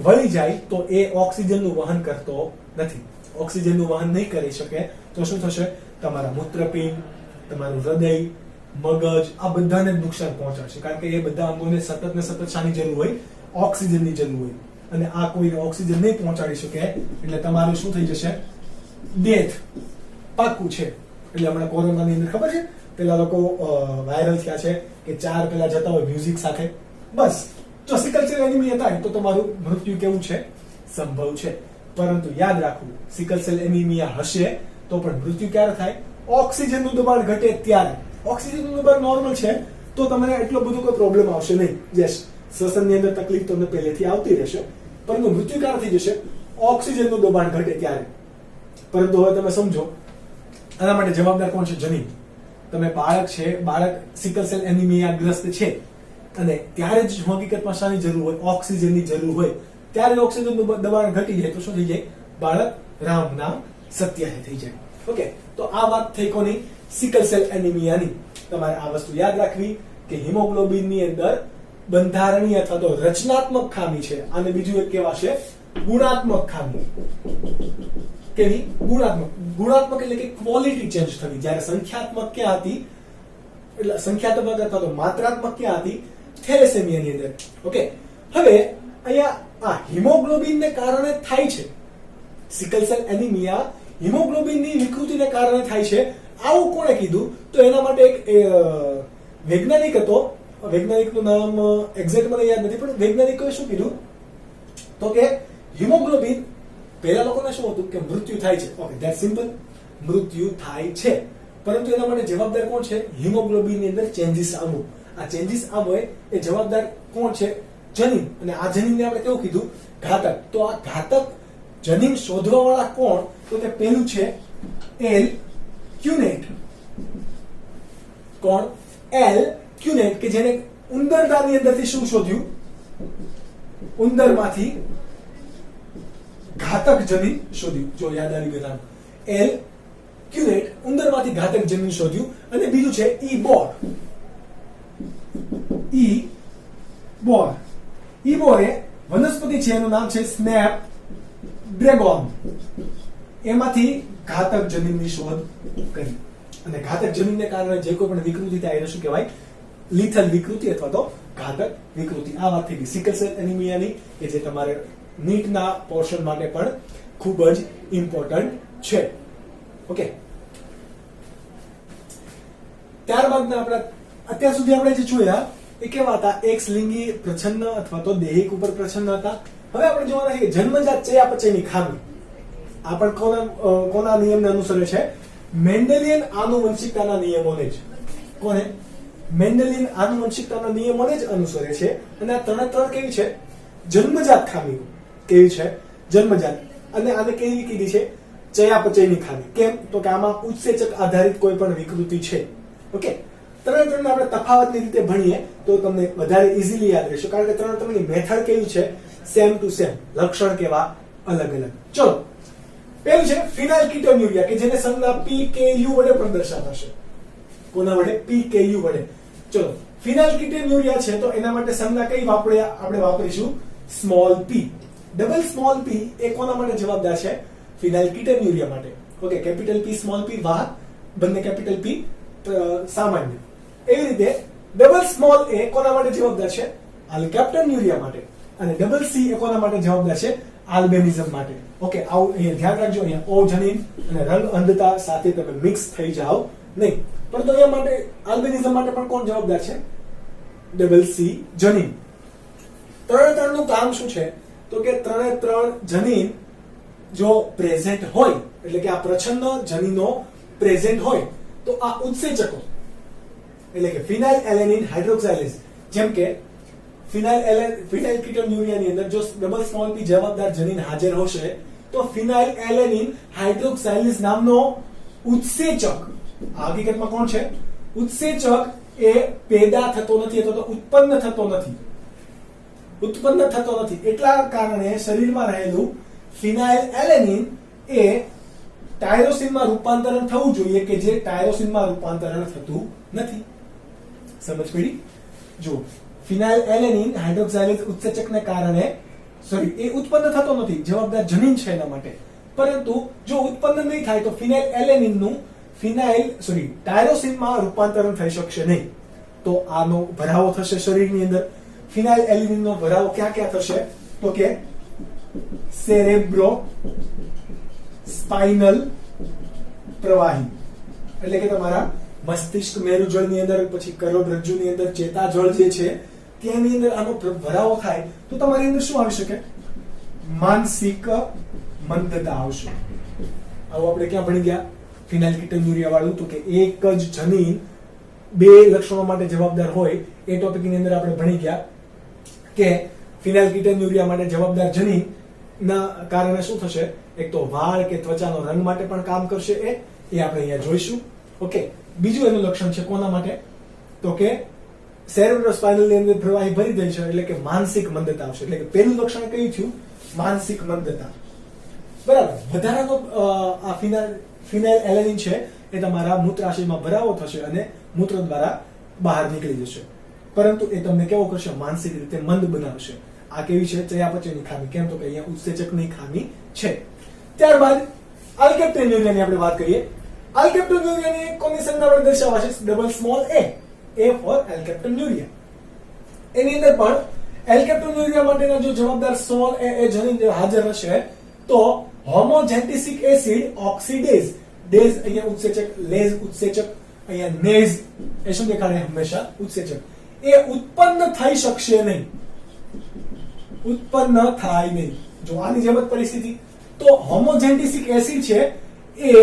વળી જાય તો એ ઓક્સિજનનું વહન કરતો નથી. ઓક્સિજનનું વહન નહીં કરી શકે તો શું થશે? તમારા મૂત્રપિંડ, તમારું હૃદય, મગજ, આ બધાને નુકસાન પહોંચાડશે. કારણ કે એ બધા અંગોને સતત ને સતત શાની જરૂર હોય? ઓક્સિજનની જરૂર હોય. અને આ કોઈને ઓક્સિજન નહીં પહોંચાડી શકે એટલે તમારું શું થઈ જશે? ડેથ પાક્કું છે. એટલે હમણાં કોરોનાની અંદર ખબર છે પેલા લોકો વાયરલ થયા છે કે 4 પેલા જતા હોય મ્યુઝિક સાથે. બસ જો સિકલ સેલ એનિમિયા થાય તો તમારું મૃત્યુ કેવું છે? સંભવ છે. પરંતુ યાદ રાખવું, સિકલ સેલ એનિમિયા હશે તો પણ મૃત્યુ ક્યારે થાય? ઓક્સિજનનું દબાણ ઘટે ત્યારે. ઓક્સિજનનું દબાણ નોર્મલ છે તો તમને એટલો બધો કોઈ પ્રોબ્લેમ આવશે નહીં. યસ, શ્વસનની અંદર તકલીફ તમને પહેલેથી આવતી રહેશે, પરંતુ મૃત્યુ ક્યારે થઈ જશે? ઓક્સિજનનું દબાણ ઘટે ત્યારે. પરંતુ હવે તમે સમજો, આના માટે જવાબદાર કોણ છે? જનીન. તમે બાળક છે, બાળક સિકલ સેલ એનિમિયા ગ્રસ્ત છે અને ત્યારે જ હકીકતમાં શાની જરૂર હોય? ઓક્સિજનની જરૂર હોય. ત્યારે ઓક્સિજનનું દબાણ ઘટી જાય તો શું થઈ જાય? બાળક રામ નામ સત્ય થઈ જાય. ઓકે, તો આ વાત થઈ કોની? સિકલ સેલ એનિમિયાની. તમારે આ વસ્તુ યાદ રાખવી કે હિમોગ્લોબિનની અંદર બંધારણીય અથવા તો રચનાત્મક ખામી છે. આને બીજું એક કહેવાશે ગુણાત્મક ખામી. કેવી? ગુણાત્મક એટલે કે ક્વોલિટી ચેન્જ થવી. જ્યારે સંખ્યાત્મક ક્યાં હતી? એટલે સંખ્યાત્મક અથવા તો માત્રાત્મક ક્યાં હતી? થેલેસેમિયાની અંદર. ઓકે, હવે અહીંયા આ હિમોગ્લોબિનને કારણે થાય છે. સિકલ સેલ એનિમિયા હિમોગ્લોબિનની વિકૃતિને કારણે થાય છે. આવું કોણે કીધું? તો એના માટે એક વૈજ્ઞાનિક હતો. વૈજ્ઞાનિકનું નામ એક્ઝેક્ટ મને યાદ નથી, પણ વૈજ્ઞાનિકોએ શું કીધું તો કે હિમોગ્લોબિન, પહેલા લોકોને શું હતું કે મૃત્યુ થાય છે. ઓકે, ધેટ સિમ્પલ, મૃત્યુ થાય છે, પરંતુ એના માટે જવાબદાર કોણ છે? હિમોગ્લોબિનની અંદર ચેન્જીસ આવવું. આ ચેન્જીસ આવે એ જવાબદાર કોણ છે? જનીન. અને આ જનીનને આપણે કેવું કીધું? ઘાતક. તો આ ઘાતક જનીન શોધવા વાળા કોણ? તો તે પહેલું છે એલ ક્યુનેટ. કોણ? એલ ક્યુનેટ, કે જેને ઉંદરડાની અંદરથી શું શોધ્યું? ઉંદરમાંથી ઘાતક જનીન શોધ્યું. જો યાદ આવી ગયું નામ, એલ ક્યુનેટ ઉંદરમાંથી ઘાતક જનીન શોધ્યું. અને બીજું છે ઈ બોર. ઈ બોરે વનસ્પતિ છે, એનું નામ છે સ્નેપ ડ્રેગોન. એમાંથી ઘાતક જનીનની શોધ કરી. અને ઘાતક જનીનને કારણે જે કોઈ પણ વિકૃતિ થાય એને શું કહેવાય? લિથલ વિકૃતિ અથવા તો ઘાતક વિકૃતિ. આ વાત થઈ ગઈ સિકલ સેલ એનિમિયાની, કે જે તમારે નીટના પોર્શન માટે પણ ખૂબ જ ઇમ્પોર્ટન્ટ છે. ઓકે, ત્યારબાદ આપણે અત્યાર સુધી આપણે જે જોયા એ કેવા હતા? એક્સ લિંગી પ્રચ્છન્ન અથવા તો દૈહિક ઉપર પ્રચ્છન્ન હતા. હવે આપણે જોવાના છે કે જન્મજાત ચયાપચયની ખામી. આ પણ કોના નિયમને અનુસરે છે? મેન્ડેલિયન આનુવંશિકતાના નિયમોને જ. કોને? મેન્ડેલિયન આનુવંશિકતાના નિયમોને જ અનુસરે છે. અને આ ત્રણે કેવી છે? જન્મજાત ખામીઓ. કેવી છે? જન્મજાત. અને આને કેવી કીધી છે? ચયાપચયની ખામી. કેમ? તો કે આમાં ઉત્સેચક આધારિત કોઈ પણ વિકૃતિ છે. ઓકે, ત્રણે આપણે તફાવતની રીતે ભણીએ તો તમને વધારે ઇઝીલી યાદ રહેશે. કારણ કે ત્રણની મેથડ કેવી છે? Same to same. લક્ષણ કેવા? અલગ અલગ. ચલો, પહેલું છે ફિનાઇલકીટોન્યુરિયા, કે જેને સંજ્ઞા PKU વડે પણ દર્શાવાશે. કોના વડે? PKU વડે. ચલો, ફિનાઇલકીટોન્યુરિયા છે તો એના માટે સંજ્ઞા કઈ આપણે વાપરીશું? Small p. Double small p એ કોના માટે જવાબદાર છે? ફિનાઇલકીટોન્યુરિયા માટે. Okay, capital P small p વાહક, બંને કેપિટલ P સામાન્ય. એવી રીતે ડબલ સ્મોલ a કોના માટે જવાબદાર છે? આલ્કેપ્ટોન્યુરિયા માટે. અને ડબલ C એ કોના માટે જવાબદાર છે? આલ્બિનિઝમ માટે. ઓકે, આવું અહીંયા ધ્યાન રાખજો. અહીંયા ઓ જનીન અને રંગ અંધતા સાથે તમે મિક્સ થઈ જાઓ નહીં. પરંતુ અહીંયા માટે આલ્બિનિઝમ માટે પણ કોણ જવાબદાર છે? ડબલ C જનીન. ત્રણનું કામ શું છે? તો કે ત્રણ જનીન જો પ્રેઝન્ટ હોય, એટલે કે આ પ્રચ્છન્ન જનીનો પ્રેઝન્ટ હોય તો આ ઉત્સેચકો, એટલે કે ફિનાઇલ એલેનિન હાઇડ્રોક્સાઇલેઝ, જેમ કે ફિનાઇલકીટોન્યુરિયાની અંદર જો ડબલ સ્મોલ p જવાબદાર જનીન હાજર હશે તો ફિનાઇલ એલેનિન હાઇડ્રોક્સાઇલેઝ નામનો ઉત્સેચક, હકીકતમાં કોણ છે? ઉત્સેચક એ પેદા થતો નથી અથવા તો ઉત્પન્ન થતો નથી. એટલા કારણે શરીરમાં રહેલું ફિનાઇલ એલેનિન એ ટાયરોસિનમાં રૂપાંતરણ થવું જોઈએ કે જે ટાયરોસિનમાં રૂપાંતરણ થતું નથી. સમજ પડી? જો ફિનાઇલ એલેનિન હાઇડ્રોક્સાઇલેઝ ઉત્સેચકને કારણે એ ઉત્પન્ન થતો નથી, જવાબદાર જનીન છે એના માટે. પરંતુ જો ઉત્પન્ન નહીં થાય તો ફિનાઇલ એલેનિનનું ટાયરોસિનમાં રૂપાંતરણ થઈ શકશે નહીં. તો આનો ભરાવો થશે શરીરની અંદર. ફિનાઇલ એલેનિનનો ભરાવો ક્યાં ક્યાં થશે? તો કે સેરેબ્રો સ્પાઇનલ પ્રવાહી એટલે કે તમારા મસ્તિષ્ક મેરુજળની અંદર, પછી કરોડરજ્જુની અંદર ચેતાજળ જે છે તેની અંદર આનો ભરાવો થાય તો તમારી અંદર શું આવી શકે? માનસિક મંદતા આવશે. આવું આપણે ક્યાં ભણી ગયા? ફિનાઇલકીટોન્યુરિયા વાળું. તો કે એક જ જનીન બે લક્ષણો માટે જવાબદાર હોય એ ટોપિકની અંદર આપણે ભણી ગયા કે ફિનાઇલકીટોન્યુરિયા માટે જવાબદાર જનીન ના કારણે શું થશે? એક તો વાળ કે ત્વચાનો રંગ માટે પણ કામ કરશે એ આપણે અહીંયા જોઈશું. ઓકે, બીજું એનું લક્ષણ છે કોના માટે? તો કે સેરેબ્રોસ્પાઇનલ ની અંદર પ્રવાહી ભરી જાય છે એટલે કે માનસિક મંદતા આવશે. એટલે કે પહેલું લક્ષણ કયું થયું? માનસિક મંદતા. બરાબર. વધારાનો આ ફિનાઇલ એલેનિન છે એ તમારા મૂત્રાશયમાં ભરાવો થશે અને મૂત્ર દ્વારા બહાર નીકળી જશે. પરંતુ એ તમને કેવો કરશે? માનસિક રીતે મંદ બનાવશે. આ કેવી છે? ચયાપચયની ખામી. કેમ? તો કે અહીંયા ઉત્સેચકની ખામી છે. ત્યારબાદ આલ્કેપ્ટોન્યુરિયાની આપણે વાત કરીએ. આલ્કેપ્ટોન્યુરિયાની કોની સંજ્ઞા વડે દર્શાવાશે? Double small a for alkaptonuria. એની અંદર પણ આલ્કેપ્ટોન્યુરિયા માટેના જો જવાબદાર સ્મોલ a એ જનીન હાજર હશે તો હોમોજેન્ટિસિક એસિડ ઓક્સિડેઝ, ડેઝ અહીંયા ઉત્સેચક, લેઝ ઉત્સેચક, અહીંયા નેઝ એ શું દેખાડે? હંમેશા ઉત્સેચક. એ ઉત્પન્ન થઈ શકશે નહીં. ઉત્પન્ન થાય નહીં. જો આની જેમ જ પરિસ્થિતિ. તો હોમોજેન્ટિસિક એસિડ છે એ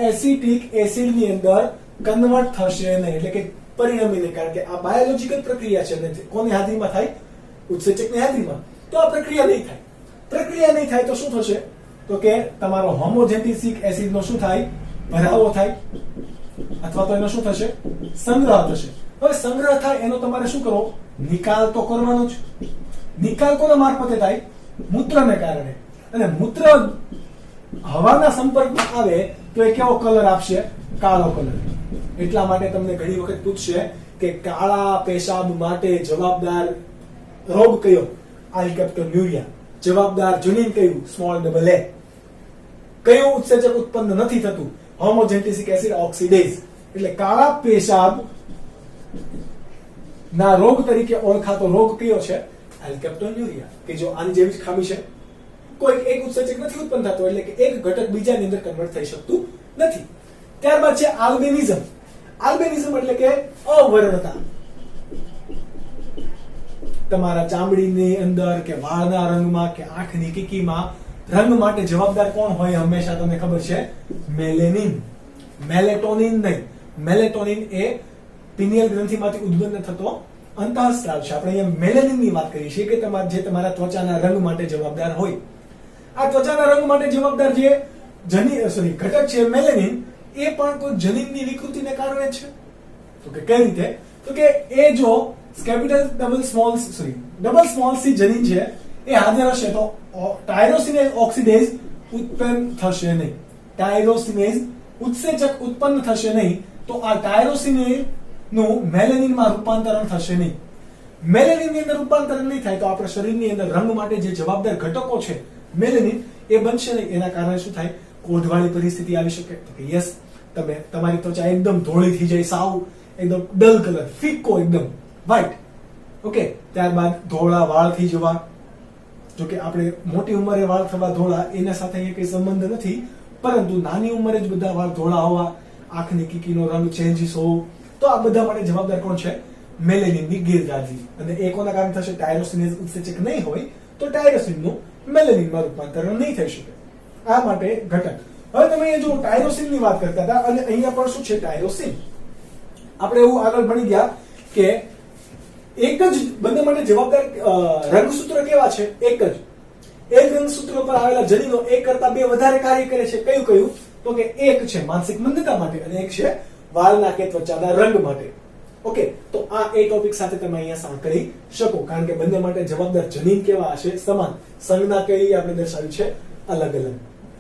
એસિટિક એસિડ ની અંદર કન્વર્ટ થશે નહીં, એટલે કે પરિણમી નહીં. કારણ કે આ બાયોલોજીકલ પ્રક્રિયા છે. કોની હાજરીમાં થાય? ઉત્સેચકની હાજરીમાં. તો આ પ્રક્રિયા નહીં થાય. પ્રક્રિયા નહીં થાય તો શું થશે? તો કે તમારો હોમોજેન્ટિસિક એસિડ નો શું થાય? ભરાવો થાય અથવા તો એનો શું થશે? સંગ્રહ થશે. હવે સંગ્રહ થાય એનો તમારે શું કરવો? નિકાલ તો કરવાનો જ. નિકાલ કોના મારફતે થાય? મૂત્રને કારણે. અને મૂત્ર હવાના સંપર્કમાં આવે તો એ કેવો કલર આપશે? કાળો કલર. એટલા માટે તમને ઘણી વખત પૂછશે કે કાળા પેશાબ માટે જવાબદાર રોગ કયો? આલ્કેપ્ટોન્યુરિયા. જવાબદાર જનીન કયું? Small double a. કયું ઉત્સેચક ઉત્પન્ન નથી થતું? હોમોજેન્ટિસિક એસિડ ઓક્સિડેઝ. એટલે કાળા પેશાબ ના રોગ તરીકે ઓળખાતો રોગ કયો છે? આલ્કેપ્ટોન્યુરિયા. કે જો આની જેવી જ ખામી છે. કોઈ એક ઉત્સેચક નથી ઉત્પન્ન થતો એટલે કે એક ઘટક બીજાની અંદર કન્વર્ટ થઈ શકતું નથી. ત્યારબાદ છે આલ્બિનિઝમ. આલ્બિનિઝમ એટલે કે અવર્ણતા. તમારા ચામડીની અંદર કે વાળના રંગમાં કે આંખની કીકીમાં રંગ માટે જવાબદાર કોણ હોય હંમેશા? તમને ખબર છે? મેલેનિન. મેલેટોનિન નહીં. મેલેટોનિન એ પિનિયલ ગ્રંથિમાંથી ઉત્પન્ન થતો અંતઃસ્ત્રાવ છે. આપણે અહીંયા મેલેનિનની વાત કરીએ છીએ કે જે તમારા ત્વચાના રંગ માટે જવાબદાર હોય. આ ત્વચાના રંગ માટે જવાબદાર જે ઘટક છે મેલેનિન એ પણ કોઈ જનીનની વિકૃતિને કારણે છે. તો કે કઈ રીતે? તો કે એ જો ડબલ સ્મોલ સી જનીન છે એ હાજર હશે તો ટાયરોસિનેઝ ઓક્સિડેઝ ઉત્પન્ન થશે નહીં. ટાયરોસિનેઝ ઉત્સેચક ઉત્પન્ન થશે નહીં. તો આ ટાયરોસિનેઝ નું મેલેનિનમાં રૂપાંતરણ થશે નહીં. મેલેનિનની અંદર રૂપાંતરણ નહીં થાય તો આપણા શરીરની અંદર રંગ માટે જે જવાબદાર ઘટકો છે મેલેનિન એ બનશે નહીં. એના કારણે શું થાય? કોઢવાળી પરિસ્થિતિ આવી શકે. તો કે યસ, તમારી ત્વચા એકદમ ધોળી થઈ જાય, સાવ એકદમ ડલ કલર, ફિક્કો એકદમ વ્હાઈટ. ઓકે, ત્યારબાદ ધોળા વાળ થઈ જવા. જો કે આપણે મોટી ઉંમરે વાળ થવા ધોળા એના સાથે અહીંયા કઈ સંબંધ નથી, પરંતુ નાની ઉંમરે જ બધા વાળ ધોળા હોવા, આંખની કીકીનો રંગ ચેન્જીસ હોવો, તો આ બધા માટે જવાબદાર કોણ છે? મેલેનિનની ગેરહાજરી. અને એ કોના કારણે થશે? ટાયરોસિનેઝ ઉત્સેચક નહીં હોય તો ટાયરોસિનનું મેલેનિનમાં રૂપાંતરણ નહીં થઈ શકે. આ માટે ઘટક. હવે તમે અહીંયા જો ટાયરોસિનની વાત કરતા હતા અને અહીંયા પણ શું છે? ટાયરોસિન. આપણે એવું આગળ ભણી ગયા કે એક જ બંને માટે જવાબદાર રંગસૂત્ર કેવા છે? એક જ. એક રંગસૂત્ર પર આવેલા જનીનો એક કરતા બે વધારે કાર્ય કરે છે. કયું કયું? તો કે એક છે માનસિક મંદતા માટે અને એક છે વાળના કે ત્વચાના રંગ માટે. ઓકે, તો આ એ ટોપિક સાથે તમે અહીંયા સાંકળી શકો, કારણ કે બંને માટે જવાબદાર જનીન કેવા હશે? સમાન. સંજ્ઞા કઈ આપણે દર્શાવી છે? અલગ અલગ.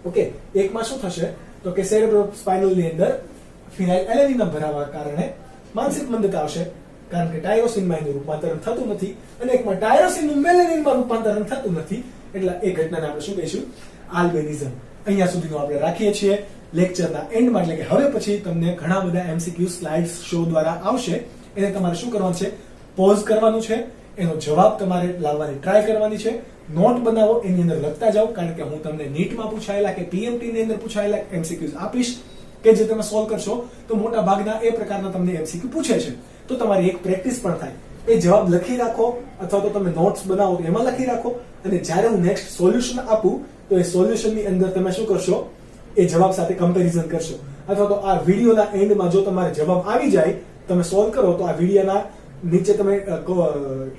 ઓકે, એકમાં શું થશે તો કે સેરેબ્રોસ્પાઇનલ ની અંદર ફિનાઇલએલેનિનના ભરાવા કારણે માનસિક મંદતા આવશે, કારણ કે ટાયરોસિનમાં એનું રૂપાંતરણ થતું નથી, અને એકમાં ટાયરોસિનનું મેલેનિનમાં રૂપાંતરણ થતું નથી. એટલે એ ઘટનાને આપણે શું કહીશું? આલ્બિનિઝમ. અહીંયા સુધીનું આપણે રાખીએ છીએ. લેક્ચરના એન્ડમાં, એટલે કે હવે પછી તમને ઘણા બધા MCQ સ્લાઇડ્સ શો દ્વારા આવશે. એને તમારે શું કરવાનું છે? પોઝ કરવાનું છે, એનો જવાબ તમારે લાવવાની ટ્રાય કરવાની છે, નોટ બનાવો, એની અંદર લખતા જાઓ, કારણ કે હું તમને નીટમાં પૂછાયેલા કે PMT ની અંદર પૂછાયેલા MCQs આપીશ કે જે તમે સોલ્વ કરશો તો મોટા ભાગના એ પ્રકારના તમને MCQ પૂછે છે. તો તમારી એક પ્રેક્ટિસ પણ થાય. એ જવાબ લખી રાખો, અથવા તો તમે નોટ્સ બનાવો તો એમાં લખી રાખો, અને જ્યારે હું નેક્સ્ટ સોલ્યુશન આપું તો એ સોલ્યુશનની અંદર તમે શું કરશો? એ જવાબ સાથે કમ્પેરિઝન કરશો. અથવા તો આ વિડીયોના એન્ડમાં જો તમારે જવાબ આવી જાય, તમે સોલ્વ કરો, તો આ વિડીયોના નીચે તમે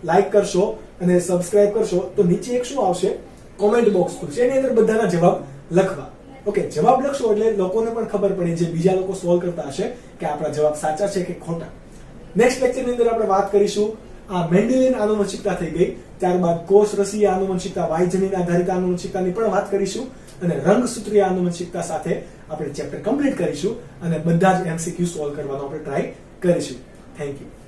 લાઈક કરશો અને સબસ્ક્રાઇબ કરશો, તો નીચે એક શું આવશે? કોમેન્ટ બોક્સ ખુલશે, એની અંદર બધાના જવાબ લખવા. ઓકે, જવાબ લખશો એટલે લોકોને પણ ખબર પડે, જે બીજા લોકો સોલ્વ કરતા હશે, કે આપણા જવાબ સાચા છે કે ખોટા. નેક્સ્ટ લેક્ચરની અંદર આપણે વાત કરીશું આ મેન્ડેલિયન આનુવંશિકતા થઈ ગઈ, ત્યારબાદ કોષરસીય આનુવંશિકતા, વાયજનીન આધારિત આનુવંશિકતાની પણ વાત કરીશું, અને રંગસૂત્રીય આનુવંશિકતા સાથે આપણે ચેપ્ટર કમ્પ્લીટ કરીશું, અને બધા જ MCQ સોલ્વ કરવાનો આપણે ટ્રાય કરીશું. Thank you.